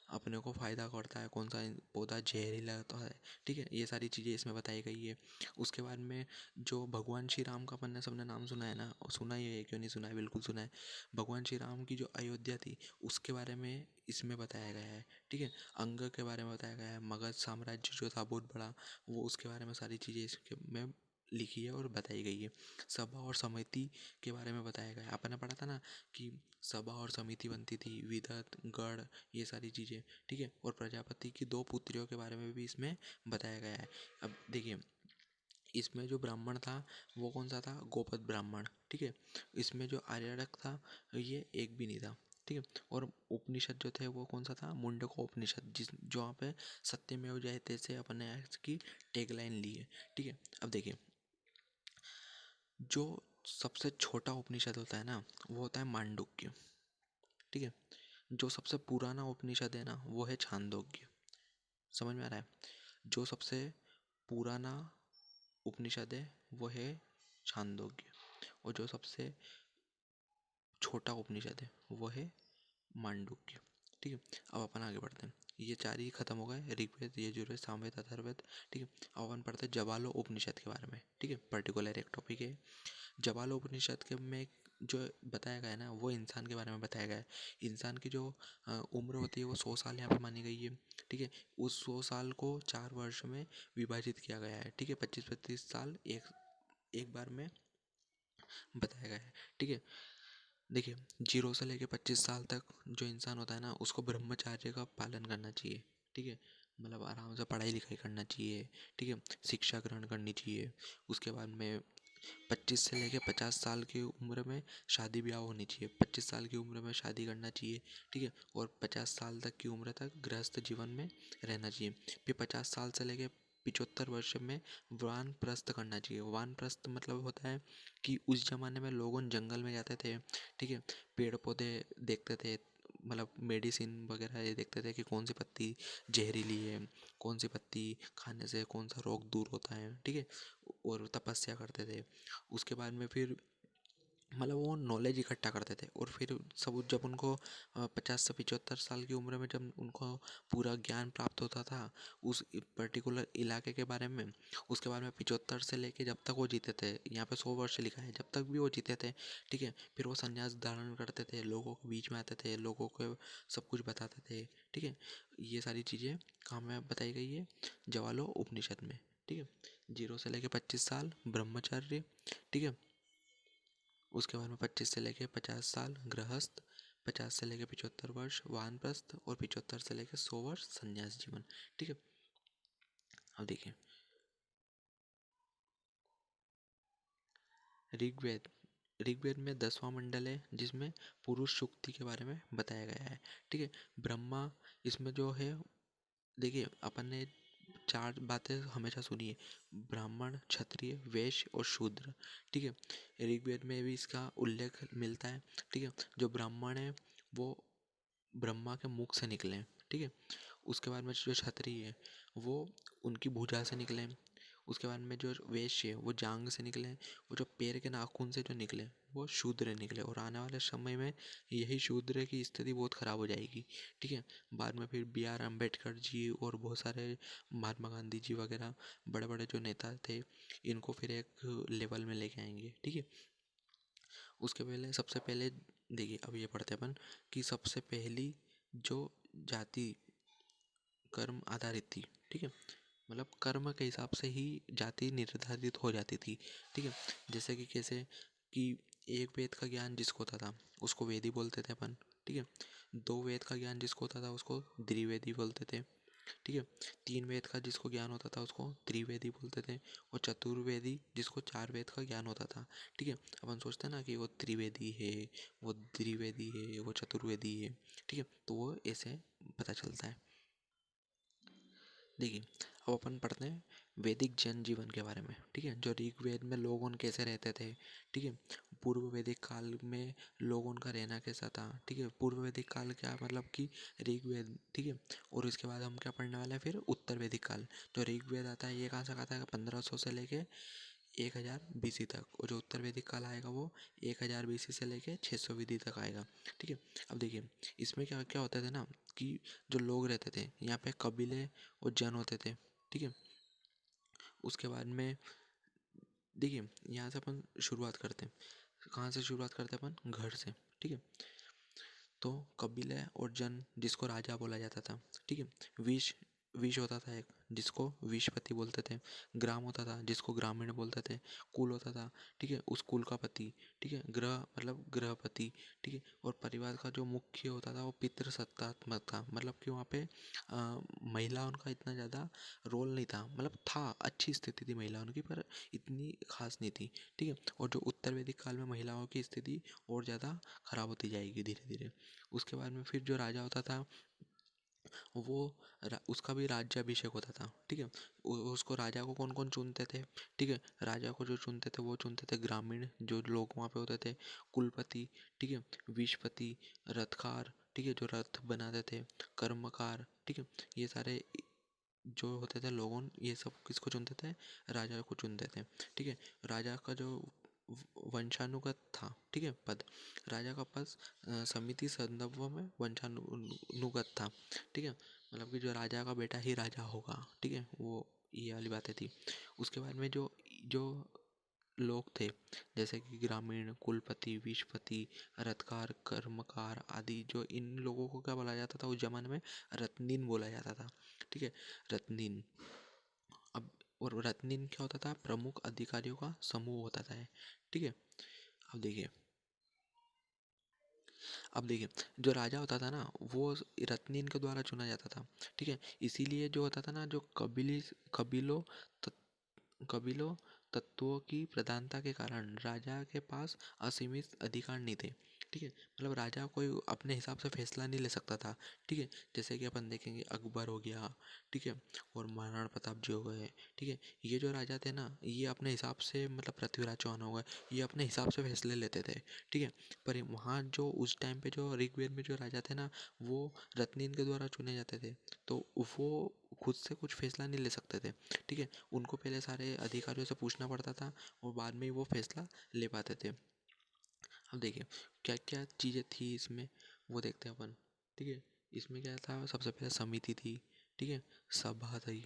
अपने को फ़ायदा करता है, कौन सा पौधा जहरीला होता है। ठीक है, ये सारी चीज़ें इसमें बताई गई है। उसके बाद में जो भगवान श्री राम का अपन ने सबने नाम सुना है ना, और सुना ही है, क्यों नहीं सुना है, बिल्कुल सुना है। भगवान श्री राम की जो अयोध्या थी, उसके बारे में इसमें बताया गया है। ठीक है, अंग के बारे में बताया गया है, मगध साम्राज्य जो था बहुत बड़ा, वो उसके बारे में सारी चीज़ें इसके में लिखी है और बताई गई है। सभा और समिति के बारे में बताया गया है। अपन ने पढ़ा था ना कि सभा और समिति बनती थी, विदत, गढ़, ये सारी चीज़ें। ठीक है, और प्रजापति की दो पुत्रियों के बारे में भी इसमें बताया गया है। अब देखिए, इसमें जो ब्राह्मण था वो कौन सा था? गोपद ब्राह्मण। ठीक है, इसमें जो आर्याड़क था ये एक भी नहीं था। ठीक है, और उपनिषद जो थे वो कौन सा था? मुंडको उपनिषद, जिस जो यहाँ पे सत्यमेव जयते से अपन ने इसकी टैगलाइन ली है। ठीक है, अब देखिए, जो सबसे छोटा उपनिषद होता है ना, वो होता है मांडुक्य। ठीक है, जो सबसे पुराना उपनिषद है ना, वो है छांदोग्य। समझ में आ रहा है? जो सबसे पुराना उपनिषद है वो है छांदोग्य, और जो सबसे छोटा उपनिषद है वो है मांडुक्य। ठीक है, अब अपन आगे बढ़ते हैं। ये चार ही खत्म हो गए, ऋग्वेद, यजुर्वेद, सामवेद, अथर्ववेद। ठीक है, अब अपन पढ़ते हैं जवालो उपनिषद के बारे में। ठीक है, पर्टिकुलर एक टॉपिक है। जवालो उपनिषद के में जो बताया गया है ना, वो इंसान के बारे में बताया गया है। इंसान की जो उम्र होती है वो 100 साल यहाँ पे मानी गई है। ठीक है, उस 100 साल को 4 वर्ष में विभाजित किया गया है। ठीक है, 25-25 साल एक एक बार में बताया गया है। ठीक है, देखिए, 0 से लेके 25 साल तक जो इंसान होता है ना, उसको ब्रह्मचार्य का पालन करना चाहिए। ठीक है, मतलब आराम से पढ़ाई लिखाई करना चाहिए। ठीक है, शिक्षा ग्रहण करनी चाहिए। उसके बाद में 25 से लेके 50 साल की उम्र में शादी ब्याह होनी चाहिए। 25 साल की उम्र में शादी करना चाहिए। ठीक है, और 50 साल तक की उम्र तक गृहस्थ जीवन में रहना चाहिए। फिर 50 साल से लेके 75 वर्ष में वानप्रस्थ करना चाहिए। वानप्रस्थ मतलब होता है कि उस जमाने में लोग जंगल में जाते थे। ठीक है, पेड़ पौधे देखते थे, मतलब मेडिसिन वगैरह ये देखते थे कि कौन सी पत्ती जहरीली है, कौन सी पत्ती खाने से कौन सा रोग दूर होता है। ठीक है, और तपस्या करते थे। उसके बाद में फिर मतलब वो नॉलेज इकट्ठा करते थे, और फिर सब जब उनको 50 से 75 साल की उम्र में जब उनको पूरा ज्ञान प्राप्त होता था उस पर्टिकुलर इलाके के बारे में, उसके बाद में 75 से लेके जब तक वो जीते थे, यहाँ पे 100 वर्ष लिखा है, जब तक भी वो जीते थे। ठीक है, फिर वो संन्यास धारण करते थे, लोगों के बीच में आते थे, लोगों को सब कुछ बताते थे। ठीक है, ये सारी चीज़ें कहाँ में बताई गई है? जवालो उपनिषद में। ठीक है, 0 से लेके 25 साल ब्रह्मचर्य। ठीक है, उसके बाद में 25 से लेके 50 साल गृहस्थ, 50 से लेके 75 वर्ष वानप्रस्थ, और 75 से लेके 100 वर्ष संन्यास जीवन। ठीक है, अब देखिए, ऋग्वेद, ऋग्वेद में 10वां मंडल है जिसमें पुरुष सूक्ति के बारे में बताया गया है। ठीक है, ब्रह्मा इसमें जो है, देखिए अपन ने 4 बातें हमेशा सुनी है, ब्राह्मण, क्षत्रिय, वैश्य और शूद्र। ठीक है, ऋग्वेद में भी इसका उल्लेख मिलता है। ठीक है, जो ब्राह्मण है वो ब्रह्मा के मुख से निकले हैं। ठीक है, उसके बाद में जो क्षत्रिय है वो उनकी भुजा से निकले हैं। उसके बाद में जो वैश्य है वो जांग से निकले हैं। वो जो पैर के नाखून से जो निकले वो शूद्र निकले, और आने वाले समय में यही शूद्र की स्थिति बहुत ख़राब हो जाएगी। ठीक है, बाद में फिर बी आर अम्बेडकर जी और बहुत सारे महात्मा गांधी जी वगैरह बड़े बड़े जो नेता थे, इनको फिर एक लेवल में लेके आएंगे। ठीक है, उसके पहले सबसे पहले देखिए, अब ये पढ़ते हैं अपन कि सबसे पहली जो जाति कर्म आधारित थी। ठीक है, मतलब कर्म के हिसाब से ही जाति निर्धारित हो जाती थी। ठीक है, जैसे कि कैसे कि एक वेद का ज्ञान जिसको होता था उसको वेदी बोलते थे अपन। ठीक है, 2 वेद का ज्ञान जिसको होता था उसको द्विवेदी बोलते थे। ठीक है, 3 वेद का जिसको ज्ञान होता था उसको त्रिवेदी बोलते थे, और चतुर्वेदी जिसको 4 वेद का ज्ञान होता था। ठीक है, अपन सोचते हैं ना कि वो त्रिवेदी है, वो द्विवेदी है, वो चतुर्वेदी है। ठीक है, तो वो ऐसे पता चलता है। देखिए, अब अपन पढ़ते हैं वैदिक जन जीवन के बारे में। ठीक है, जो ऋग्वेद में लोग उन कैसे रहते थे। ठीक है, पूर्व वैदिक काल में लोगों का रहना कैसा था। ठीक है, पूर्व वैदिक काल क्या मतलब कि ऋग्वेद। ठीक है, और इसके बाद हम क्या पढ़ने वाले हैं फिर उत्तर वैदिक काल। जो ऋग्वेद आता है ये कहाँ से आता है? 1500 से लेके 1000 BC तक, और जो उत्तर वैदिक काल आएगा वो 1000 BC से लेके 600 BC तक आएगा। ठीक है, अब देखिए, इसमें क्या क्या होता था ना कि जो लोग रहते थे यहाँ पे कबीले और जन होते थे। ठीक है, उसके बाद में देखिए, यहाँ से अपन शुरुआत करते हैं। कहाँ से शुरुआत करते हैं अपन? घर से। ठीक है, तो कबीले और जन जिसको राजा बोला जाता था। ठीक है, विश विश होता था एक जिसको विशपति बोलते थे। ग्राम होता था जिसको ग्रामीण बोलते थे। कुल होता था, ठीक है, उस कुल का पति। ठीक है, ग्रह मतलब गृहपति। ठीक है, और परिवार का जो मुख्य होता था वो पितृसत्तात्मक था, मतलब कि वहाँ पे महिलाओं का इतना ज़्यादा रोल नहीं था, मतलब था, अच्छी स्थिति थी महिलाओं की, पर इतनी खास नहीं थी। ठीक है, और जो उत्तर वैदिक काल में महिलाओं की स्थिति और ज़्यादा खराब होती जाएगी धीरे धीरे। उसके बाद में फिर जो राजा होता था वो उसका भी राज्याभिषेक होता था। ठीक है, उसको राजा को कौन कौन चुनते थे? ठीक है, राजा को जो चुनते थे वो चुनते थे ग्रामीण जो लोग वहाँ पे होते थे, कुलपति। ठीक है, विशपति, रथकार। ठीक है, जो रथ बनाते थे, कर्मकार। ठीक है, ये सारे जो होते थे लोगों, ये सब किसको चुनते थे? राजा को चुनते थे। ठीक है, राजा का जो वंशानुगत था, ठीक है। पद, राजा का पद समिति संदर्भों में वंशानुगत था, ठीक है। मतलब कि जो राजा का बेटा ही राजा होगा, ठीक है, वो ये वाली बातें थी। उसके बाद में जो जो लोग थे, जैसे कि ग्रामीण, कुलपति, विषपति, रथकार, कर्मकार आदि, जो इन लोगों को क्या बोला जाता था उस जमाने में, रत्नीन बोला जाता था, ठीक है, रत्नीन। अब और रत्नीन क्या होता था, प्रमुख अधिकारियों का समूह होता था, ठीक है। अब देखिए, अब देखिए, जो राजा होता था ना वो रत्नीन के द्वारा चुना जाता था, ठीक है। इसीलिए जो होता था ना, जो कबीलों कबीलों तत्वों की प्रधानता के कारण राजा के पास असीमित अधिकार नहीं थे, ठीक है। मतलब राजा कोई अपने हिसाब से फैसला नहीं ले सकता था, ठीक है। जैसे कि अपन देखेंगे अकबर हो गया, ठीक है, और महाराणा प्रताप जी हो गए, ठीक है। ये जो राजा थे ना, ये अपने हिसाब से, मतलब पृथ्वीराज चौहान हो गए, ये अपने हिसाब से फैसले लेते थे, ठीक है। पर वहाँ जो उस टाइम पे जो ऋग्वेद में जो राजा थे ना, वो रत्नीन के द्वारा चुने जाते थे, तो वो खुद से कुछ फैसला नहीं ले सकते थे, ठीक है। उनको पहले सारे अधिकारियों से पूछना पड़ता था और बाद में ही वो फैसला ले पाते थे। अब देखिए क्या क्या चीज़ें थी इसमें, वो देखते हैं अपन, ठीक है। इसमें क्या था, सबसे पहले समिति थी, ठीक है, सभा थी,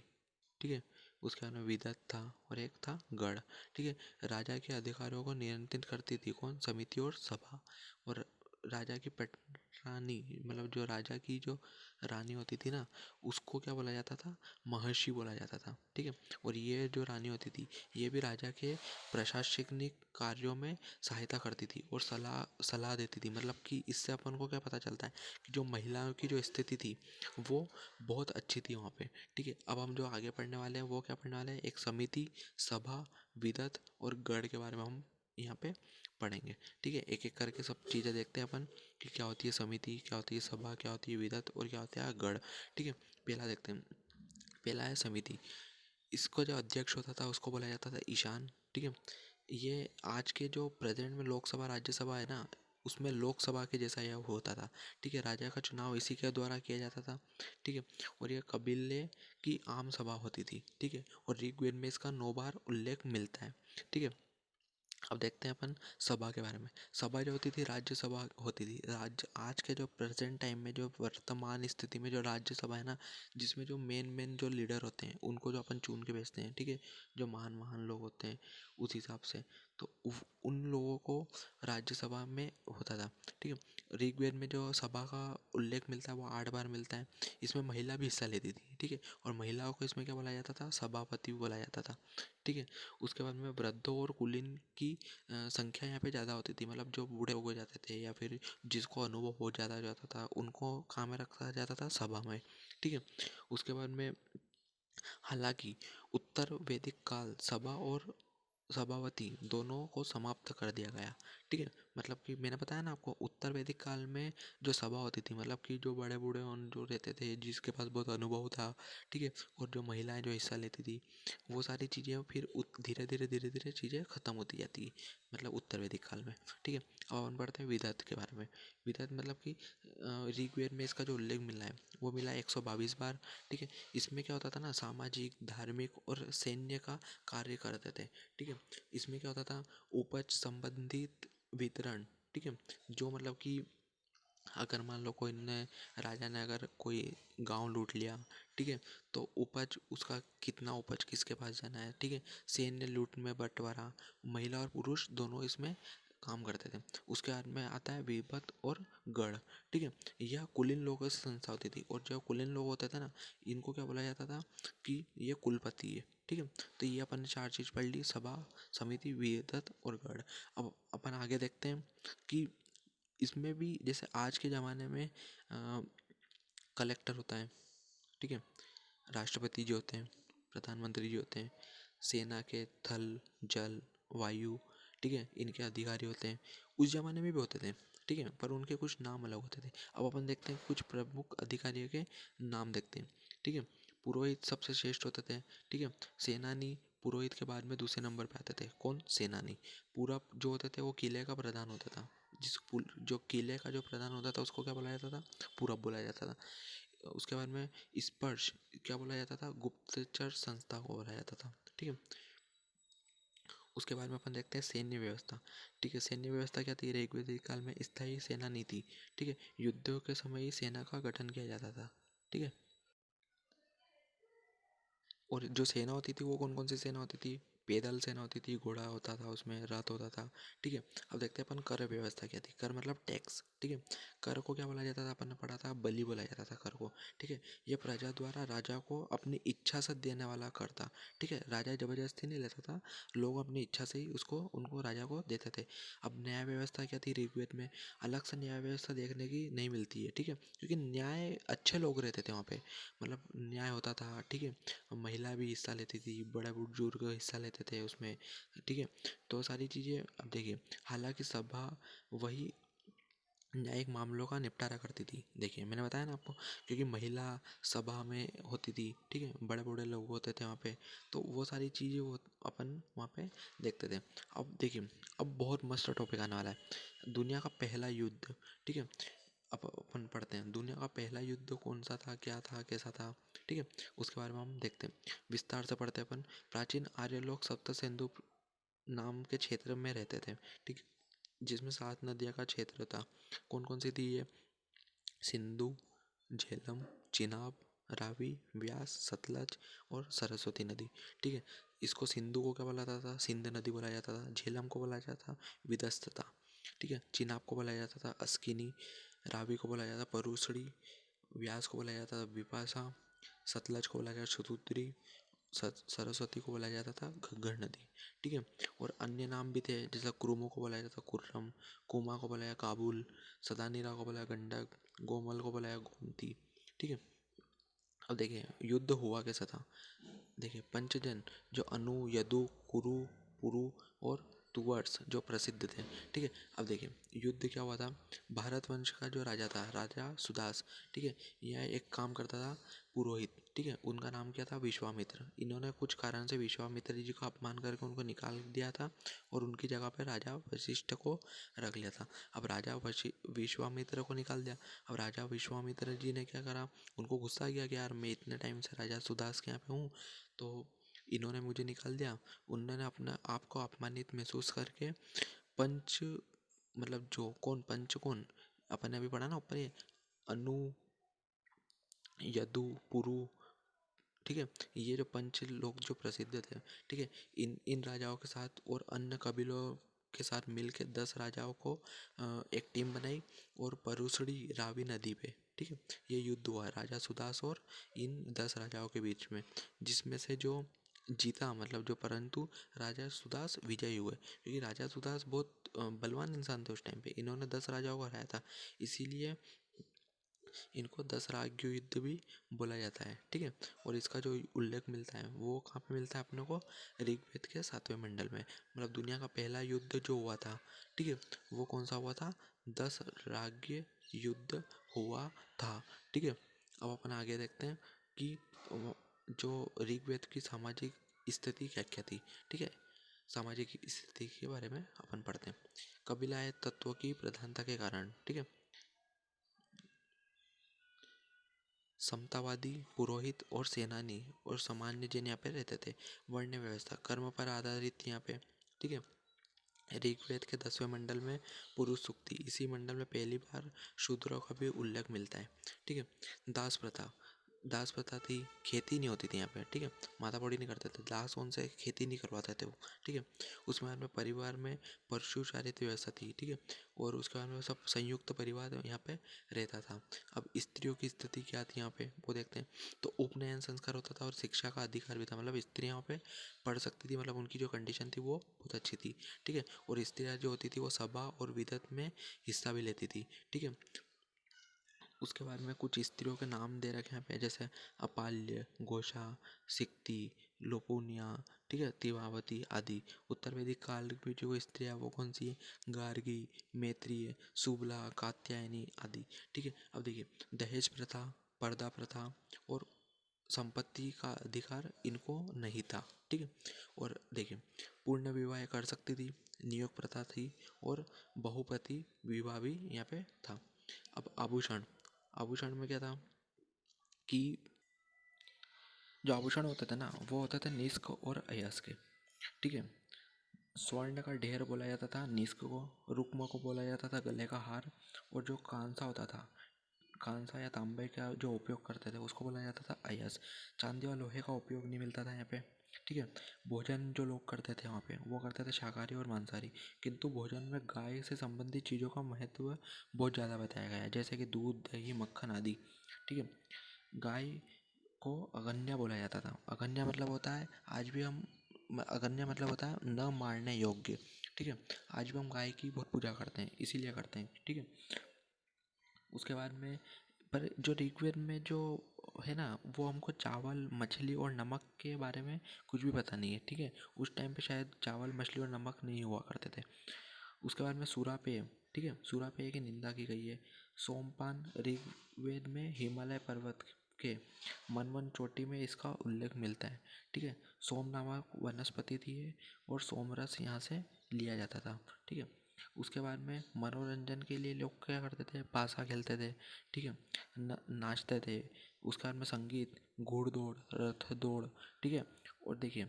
ठीक है। उसके बाद में विदत था और एक था गढ़, ठीक है। राजा के अधिकारों को नियंत्रित करती थी कौन, समिति और सभा। और राजा की पटरानी, मतलब जो राजा की जो रानी होती थी ना, उसको क्या बोला जाता था, महर्षि बोला जाता था, ठीक है। और ये जो रानी होती थी, ये भी राजा के प्रशासनिक कार्यों में सहायता करती थी और सलाह सलाह देती थी। मतलब कि इससे अपन को क्या पता चलता है कि जो महिलाओं की जो स्थिति थी वो बहुत अच्छी थी वहाँ पे, ठीक है। अब हम जो आगे पढ़ने वाले हैं वो क्या पढ़ने वाले हैं, एक समिति, सभा, विदत और गढ़ के बारे में हम यहाँ पे पढ़ेंगे, ठीक है। एक एक करके सब चीज़ें देखते हैं अपन कि क्या होती है समिति, क्या होती है सभा, क्या होती है विदत और क्या होता है गढ़, ठीक है। पहला देखते हैं, पहला है समिति। इसको जो अध्यक्ष होता था उसको बोला जाता था ईशान, ठीक है। ये आज के जो प्रेजेंट में लोकसभा राज्यसभा है ना, उसमें लोकसभा के जैसा यह होता था, ठीक है। राजा का चुनाव इसी के द्वारा किया जाता था, ठीक है। और यह कबीले की आम सभा होती थी, ठीक है। और ऋग्वेद में इसका 9 बार उल्लेख मिलता है, ठीक है। अब देखते हैं अपन सभा के बारे में। सभा जो होती थी राज्यसभा होती थी। राज्य आज के जो प्रेजेंट टाइम में जो वर्तमान स्थिति में जो राज्यसभा है ना, जिसमें जो मेन मेन जो लीडर होते हैं उनको जो अपन चुन के भेजते हैं, ठीक है, जो महान महान लोग होते हैं उस हिसाब से, तो उन लोगों को राज्यसभा में होता था, ठीक है। ऋग्वेद में जो सभा का उल्लेख मिलता है वो 8 बार मिलता है। इसमें महिला भी हिस्सा लेती थी, ठीक है। और महिलाओं को इसमें क्या बोला जाता था, सभापति भी बोला जाता था, ठीक है। उसके बाद में वृद्धों और कुलीन की संख्या यहाँ पे ज़्यादा होती थी। मतलब जो बूढ़े हो जाते थे या फिर जिसको अनुभव हो ज़्यादा जाता था उनको काम में रखा जाता था सभा में, ठीक है। उसके बाद में हालांकि उत्तर वैदिक काल सभा और सभापति दोनों को समाप्त कर दिया गया, ठीक है। मतलब कि मैंने बताया ना आपको, उत्तर वैदिक काल में जो सभा होती थी, मतलब कि जो बड़े बूढ़े उन जो रहते थे जिसके पास बहुत अनुभव था, ठीक है, और जो महिलाएं जो हिस्सा लेती थी, वो सारी चीज़ें फिर धीरे धीरे चीज़ें खत्म होती जाती, मतलब उत्तर वैदिक काल में, ठीक है। अब हम बढ़ते हैं विदत के बारे में। विदत मतलब कि ऋग्वेद में इसका जो उल्लेख मिला है वो मिला है 122 बार, ठीक है। इसमें क्या होता था ना, सामाजिक, धार्मिक और सैन्य का कार्य करते थे, ठीक है। इसमें क्या होता था, उपज संबंधित वितरण, ठीक है। जो मतलब कि अगर मान लो कोई ने, राजा ने अगर कोई गांव लूट लिया, ठीक है, तो उपज उसका कितना उपज किसके पास जाना है, ठीक है। सैन्य लूट में बंटवारा, महिला और पुरुष दोनों इसमें काम करते थे। उसके बाद में आता है विभत और गढ़, ठीक है। यह कुलीन लोगों से संस्था होती थी और जो कुलीन लोग होते थे ना, इनको क्या बोला जाता था कि ये कुलपति है, ठीक है। तो ये अपन ने 4 चीज़ पढ़ ली, सभा, समिति, विधत और गढ़। अब अपन आगे देखते हैं कि इसमें भी जैसे आज के ज़माने में कलेक्टर होता है, ठीक है, राष्ट्रपति जी होते हैं, प्रधानमंत्री जी होते हैं, सेना के थल, जल, वायु, ठीक है, इनके अधिकारी होते हैं। उस जमाने में भी होते थे, ठीक है, पर उनके कुछ नाम अलग होते थे। अब अपन देखते हैं कुछ प्रमुख अधिकारियों के नाम देखते हैं, ठीक है। पुरोहित सबसे श्रेष्ठ होते थे, ठीक है। सेनानी पुरोहित के बाद में दूसरे नंबर पे आते थे, कौन, सेनानी। पूरा जो होते थे वो किले का प्रधान होता था, जो किले का जो प्रधान होता था उसको क्या बोला जाता था, पूरब बोला जाता था। उसके बाद में स्पर्श क्या बोला जाता था, गुप्तचर संस्था को बोला जाता था, ठीक है। उसके बाद में अपन देखते हैं सैन्य व्यवस्था। ठीक है, सैन्य व्यवस्था क्या थी? ऋग्वैदिक काल में स्थायी सेना नहीं थी। ठीक है, युद्धों के समय ही सेना का गठन किया जाता था। ठीक है, और जो सेना होती थी वो कौन कौन सी सेना होती थी? पैदल सेना होती थी, घोड़ा होता था, उसमें रथ होता था। ठीक है, अब देखते हैं अपन कर व्यवस्था क्या थी। कर मतलब टैक्स। ठीक है, कर को क्या बोला जाता था? अपन ने पढ़ा था, बलि बोला जाता था कर को। ठीक है, ये प्रजा द्वारा राजा को अपनी इच्छा से देने वाला कर था। ठीक है, राजा जबरदस्ती नहीं लेता था, लोग अपनी इच्छा से ही उसको उनको राजा को देते थे। अब न्याय व्यवस्था क्या थी ऋग्वेद में? अलग से न्याय व्यवस्था देखने की नहीं मिलती है। ठीक है, क्योंकि न्याय अच्छे लोग रहते थे वहाँ पे, मतलब न्याय होता था। ठीक है, महिला भी हिस्सा लेती थी, बड़े बुजुर्ग हिस्सा लेते थे उसमें। ठीक है, तो सारी चीज़ें अब देखिए, हालांकि सभा वही न्यायिक मामलों का निपटारा करती थी। देखिए मैंने बताया ना आपको, क्योंकि महिला सभा में होती थी। ठीक है, बड़े बड़े लोग होते थे वहाँ पे, तो वो सारी चीज़ें वो अपन वहाँ पे देखते थे। अब देखिए, अब बहुत मस्त टॉपिक आने वाला है, दुनिया का पहला युद्ध। ठीक है, अब अपन पढ़ते हैं दुनिया का पहला युद्ध कौन सा था, क्या था, कैसा था। ठीक है, उसके बारे में हम देखते हैं, विस्तार से पढ़ते हैं अपन। प्राचीन आर्य लोग सप्त सिंधु नाम के क्षेत्र में रहते थे। ठीक है, जिसमें 7 नदियों का क्षेत्र था। कौन कौन सी थी ये? सिंधु, झेलम, चिनाब, रावी, व्यास, सतलज और सरस्वती नदी। ठीक है, इसको सिंधु को क्या बोला जाता था? सिंध नदी बोला जाता था। झेलम को बोला जाता था विदस्तता। ठीक है, चिनाब को बोला जाता था अस्किनी, रावी को बोला जाता परुसड़ी, व्यास को बोला जाता था विपाशा, सतलज को बोला जाता शतुद्री, सरस्वती को बोला जाता था घग्गर नदी। ठीक है, और अन्य नाम भी थे, जैसे क्रुमो को बोला जाता कुर्रम, कुमा को बोला जाता काबुल, सदानीरा को बोला गंडक, गोमल को बोला जाता गोमती। ठीक है, अब देखिए युद्ध हुआ कैसा था। देखिए पंचजन जो अनु, यदु, कुरु, पुरु और तुवर्स जो प्रसिद्ध थे। ठीक है, अब देखिए युद्ध क्या हुआ था। भारत वंश का जो राजा था, राजा सुदास। ठीक है, यह एक काम करता था पुरोहित। ठीक है, उनका नाम क्या था? विश्वामित्र। इन्होंने कुछ कारण से विश्वामित्र जी का अपमान करके उनको निकाल दिया था और उनकी जगह पर राजा वशिष्ठ को रख लिया था। अब राजा विश्वामित्र को निकाल दिया। अब राजा विश्वामित्र जी ने क्या करा, उनको गुस्सा आ गया कि यार मैं इतने टाइम से राजा सुदास के यहाँ पे हूँ, तो इन्होंने मुझे निकाल दिया। उन्होंने अपना आप को अपमानित महसूस करके पंच, मतलब जो कौन पंच कौन, अपन ने अभी पढ़ा ना ऊपर, ये अनु, यदु, पुरु। ठीक है, ये जो पंच लोग जो प्रसिद्ध थे। ठीक है, इन इन राजाओं के साथ और अन्य कबीलों के साथ मिलके 10 राजाओं को एक टीम बनाई और परुसड़ी रावी नदी पे, ठीक है, ये युद्ध हुआ राजा सुदास और इन 10 राजाओं के बीच में, जिसमें से जो जीता, मतलब जो, परंतु राजा सुदास विजयी हुए, क्योंकि राजा सुदास बहुत बलवान इंसान थे उस टाइम पे। इन्होंने 10 राजाओं को हराया था, इसीलिए इनको 10 राज्य युद्ध भी बोला जाता है। ठीक है, और इसका जो उल्लेख मिलता है वो कहाँ पे मिलता है अपने को? ऋग्वेद के 7वें मंडल में। मतलब दुनिया का पहला युद्ध जो हुआ था, ठीक है, वो कौन सा हुआ था? 10 राज्य युद्ध हुआ था। ठीक है, अब अपन आगे देखते हैं कि जो ऋग्वेद की सामाजिक स्थिति क्या क्या थी। ठीक है, सामाजिक स्थिति के बारे में अपन पढ़ते हैं। कबीलाय तत्व की प्रधानता के कारण, ठीक है, समतावादी, पुरोहित और सेनानी और सामान्य जन यहाँ पे रहते थे। वर्ण व्यवस्था कर्म पर आधारित यहाँ पे। ठीक है, ऋग्वेद के 10वें मंडल में पुरुष सूक्ति, इसी मंडल में पहली बार शूद्रों का भी उल्लेख मिलता है। ठीक है, दास प्रथा, दास प्रथा थी, खेती नहीं होती थी यहाँ पे। ठीक है, माता बड़ी नहीं करते थे, दास उनसे खेती नहीं करवाते थे वो। ठीक है, उसमें बाद में परिवार में परशुचारित व्यवस्था थी। ठीक है, और उसके बाद में सब संयुक्त परिवार यहाँ पे रहता था। अब स्त्रियों की स्थिति क्या थी यहाँ पे वो देखते हैं। तो उपनयन संस्कार होता था और शिक्षा का अधिकार भी था, मतलब स्त्रियाँ यहाँ पे पढ़ सकती थी, मतलब उनकी जो कंडीशन थी वो बहुत अच्छी थी। ठीक है, और स्त्रियाँ जो होती थी वो सभा और विदत में हिस्सा भी लेती थी। ठीक है, उसके बाद में कुछ स्त्रियों के नाम दे रखे हैं पे, जैसे अपाल्य, घोषा, सिक्ति, लोपुनिया, ठीक है, तिवावती आदि। उत्तर वैदिक काल की जो स्त्रियाँ वो कौन सी है? गार्गी, मैत्रेय, सुबला, कात्यायनी आदि। ठीक है, अब देखिए दहेज प्रथा, पर्दा प्रथा और संपत्ति का अधिकार इनको नहीं था। ठीक है, और देखिए पूर्ण विवाह कर सकती थी, नियोग प्रथा थी और बहुपति विवाह भी यहाँ पे था। अब आभूषण, आभूषण में क्या था कि जो आभूषण होते थे ना वो होते थे निष्क और अयस्क के। ठीक है, स्वर्ण का ढेर बोला जाता था निष्क को, रुक्म को बोला जाता था गले का हार, और जो कांसा होता था, कांसा या तांबे का जो उपयोग करते थे उसको बोला जाता था अयस। चांदी और लोहे का उपयोग नहीं मिलता था यहाँ पे, ठीक है। भोजन जो लोग करते थे वहाँ पे वो करते थे शाकाहारी और मांसाहारी, किंतु भोजन में गाय से संबंधित चीज़ों का महत्व बहुत ज़्यादा बताया गया है, जैसे कि दूध, दही, मक्खन आदि, ठीक है। गाय को अगन्या बोला जाता था। अगन्या मतलब होता है, आज भी हम अगन्या मतलब होता है न मारने योग्य, ठीक है। आज भी हम गाय की बहुत पूजा करते हैं, इसीलिए करते हैं, ठीक है। उसके बाद में पर जो ऋग्वेद में जो है ना, वो हमको चावल, मछली और नमक के बारे में कुछ भी पता नहीं है, ठीक है। उस टाइम पे शायद चावल, मछली और नमक नहीं हुआ करते थे। उसके बाद में सुरापेय, ठीक है, सुरापेय की निंदा की गई है। सोमपान ऋग्वेद में हिमालय पर्वत के मनवन चोटी में इसका उल्लेख मिलता है, ठीक है। सोम नामक वनस्पति थी ये, और सोमरस यहाँ से लिया जाता था, ठीक है। उसके बाद में मनोरंजन के लिए लोग क्या करते थे, पासा खेलते थे, ठीक है, नाचते थे। उसके बाद में संगीत, घोड़दौड़, रथ दौड़, ठीक है। और देखिए,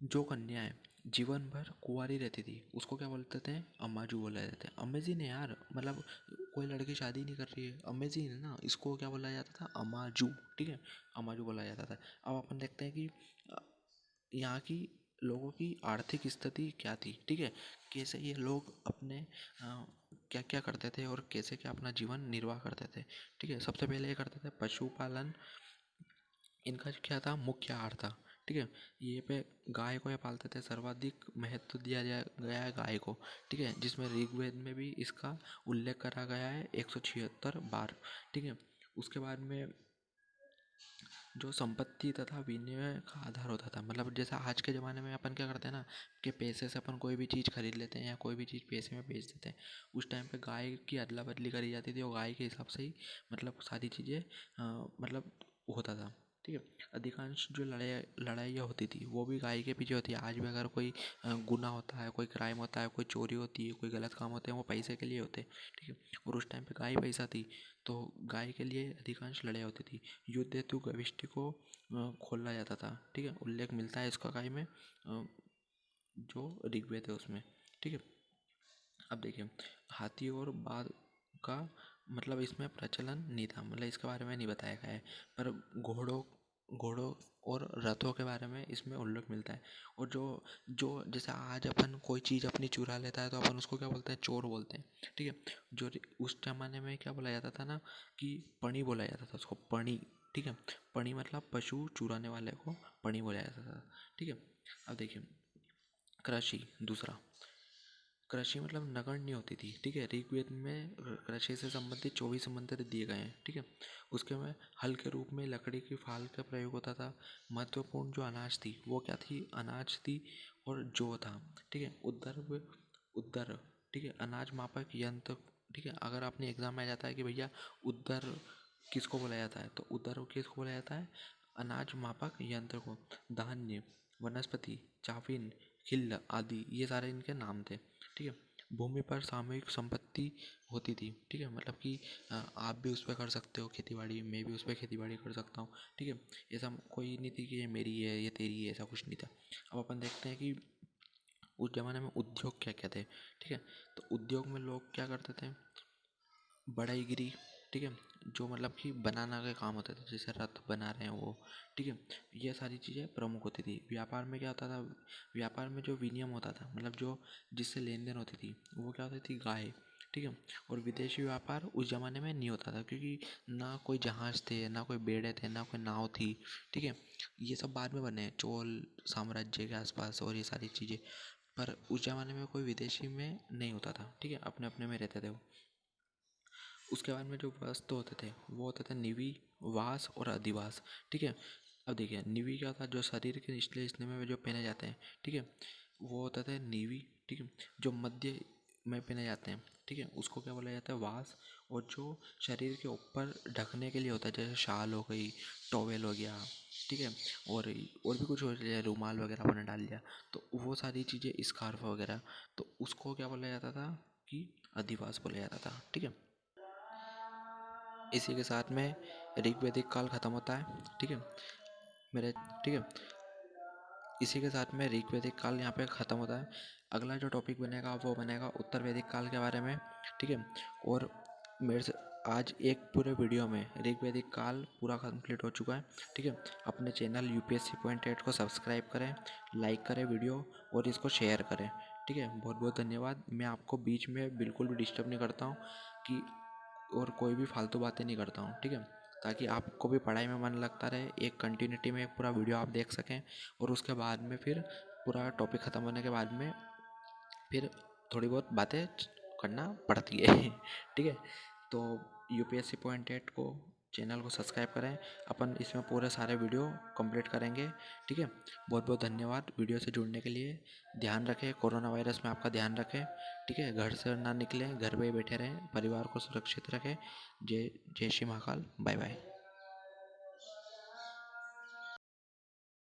जो कन्याएं जीवन भर कुंवारी रहती थी उसको क्या बोलते थे, अम्माजू बोला जाता है। अमेजिन है यार, मतलब कोई लड़की शादी नहीं कर रही है, अमेजिन है ना, इसको क्या बोला जाता था, अमाजू, ठीक है, अमाजू बोला जाता था। अब अपन देखते हैं कि अ, यहाँ की लोगों की आर्थिक स्थिति क्या थी, ठीक है, कैसे ये लोग अपने क्या क्या करते थे और कैसे क्या अपना जीवन निर्वाह करते थे, ठीक है। सबसे पहले ये करते थे पशुपालन, इनका क्या था, मुख्य आहार था, ठीक है। ये पे गाय को ये पालते थे, सर्वाधिक महत्व दिया गया है गाय को, ठीक है, जिसमें ऋग्वेद में भी इसका उल्लेख करा गया है 176 बार, ठीक है। उसके बाद में जो संपत्ति तथा विनिमय का आधार होता था, मतलब जैसा आज के ज़माने में अपन क्या करते हैं ना, कि पैसे से अपन कोई भी चीज़ खरीद लेते हैं या कोई भी चीज़ पैसे में बेच देते हैं। उस टाइम पे गाय की अदला बदली करी जाती थी और गाय के हिसाब से ही मतलब सारी चीज़ें मतलब होता था, ठीक है। अधिकांश जो लड़ाइयाँ होती थी वो भी गाय के पीछे होती है। आज भी अगर कोई गुनाह होता है, कोई क्राइम होता है, कोई चोरी होती है, कोई गलत काम होते हैं, वो पैसे के लिए होते हैं, ठीक है। और उस टाइम पे गाय पैसा थी, तो गाय के लिए अधिकांश लड़ाई होती थी। युद्ध हेतु गविष्टि को खोला जाता था, ठीक है, उल्लेख मिलता है इसका गाय में, जो ऋग्वेद है उसमें, ठीक है। अब देखिए, हाथी और बाघ का मतलब इसमें प्रचलन नहीं था, मतलब इसके बारे में नहीं बताया गया है, पर घोड़ों घोड़ों और रथों के बारे में इसमें उल्लेख मिलता है। और जो जो जैसे आज अपन कोई चीज़ अपनी चुरा लेता है तो अपन उसको क्या बोलते हैं, चोर बोलते हैं, ठीक है। जो उस जमाने में क्या बोला जाता था ना, कि पणी बोला जाता था उसको, पणी, ठीक है। पणी मतलब पशु चुराने वाले को पणी बोला जाता था, ठीक है। अब देखिए, कृषि दूसरा, कृषि मतलब नगण्य होती थी, ठीक है। ऋग्वेद में कृषि से संबंधित 24 मंत्र दिए गए हैं, ठीक है। उसके में हल के रूप में लकड़ी की फाल का प्रयोग होता था। महत्वपूर्ण जो अनाज थी वो क्या थी, अनाज थी और जौ था, ठीक है। उद्दर, ठीक है, अनाज मापक यंत्र, ठीक है। अगर आपने एग्जाम में आ जाता है कि भैया उद्दर किसको बोला जाता है, तो उद्दर किसको बोला जाता है, अनाज मापक यंत्र को। धान्य, वनस्पति, चाविन, खिल्ल आदि ये सारे इनके नाम थे, ठीक है। भूमि पर सामूहिक संपत्ति होती थी, ठीक है, मतलब कि आप भी उस पर कर सकते हो खेती बाड़ी, मैं भी उस पर खेती बाड़ी कर सकता हूँ, ठीक है। ऐसा कोई नहीं थी कि ये मेरी है ये तेरी है, ऐसा कुछ नहीं था। अब अपन देखते हैं कि उस ज़माने में उद्योग क्या क्या थे, ठीक है। तो उद्योग में लोग क्या करते थे, बढ़ईगिरी, ठीक है, जो मतलब कि बनाना के काम होते थे, जैसे रथ बना रहे हैं वो, ठीक है। ये सारी चीज़ें प्रमुख होती थी। व्यापार में क्या होता था, व्यापार में जो विनिमय होता था, मतलब जो जिससे लेन देन होती थी वो क्या होती थी, गाय, ठीक है। और विदेशी व्यापार उस ज़माने में नहीं होता था, क्योंकि ना कोई जहाज़ थे, ना कोई बेड़े थे, ना कोई नाव थी, ठीक है। ये सब बाद में बने हैं, चोल साम्राज्य के आसपास और ये सारी चीज़ें। पर उस ज़माने में कोई विदेशी में नहीं होता था, ठीक है, अपने अपने में रहते थे वो। उसके बाद में जो वस्त्र होते थे वो होते थे निवि, वास और अधिवास, ठीक है। अब देखिए, निवि क्या होता है, जो शरीर के निचले हिस्से में जो पहने जाते हैं, ठीक है, वो होता था निवि, ठीक है। जो मध्य में पहने जाते हैं, ठीक है, उसको क्या बोला जाता है, वास। और जो शरीर के ऊपर ढकने के लिए होता है, जैसे शाल हो गई, टॉवेल हो गया, ठीक है, और भी कुछ हो गया, रुमाल वगैरह आपने डाल लिया, तो वो सारी चीज़ें, स्कार्फ वगैरह, तो उसको क्या बोला जाता था, कि अधिवास बोला जाता था, ठीक है। इसी के साथ में ऋग्वैदिक काल खत्म होता है, ठीक है मेरे, ठीक है। इसी के साथ में ऋग वैदिक काल यहाँ पे ख़त्म होता है। अगला जो टॉपिक बनेगा वो बनेगा उत्तर वैदिक काल के बारे में, ठीक है। और मेरे से आज एक पूरे वीडियो में ऋग वैदिक काल पूरा कंप्लीट हो चुका है, ठीक है। अपने चैनल UPSC.8 को सब्सक्राइब करें, लाइक करें वीडियो और इसको शेयर करें, ठीक है। बहुत बहुत धन्यवाद। मैं आपको बीच में बिल्कुल भी डिस्टर्ब नहीं करता हूँ कि और कोई भी फालतू बातें नहीं करता हूँ, ठीक है। ताकि आपको भी पढ़ाई में मन लगता रहे, एक कंटिन्यूटी में एक पूरा वीडियो आप देख सकें और उसके बाद में फिर पूरा टॉपिक ख़त्म होने के बाद में फिर थोड़ी बहुत बातें करना पड़ती है ठीक है। तो UPSC.8 को चैनल को सब्सक्राइब करें, अपन इसमें पूरे सारे वीडियो कंप्लीट करेंगे, ठीक है। बहुत बहुत धन्यवाद वीडियो से जुड़ने के लिए। ध्यान रखें, कोरोना वायरस में आपका ध्यान रखें, ठीक है। घर से ना निकलें, घर पे ही बैठे रहें, परिवार को सुरक्षित रखें। जय जय श्री महाकाल। Bye bye.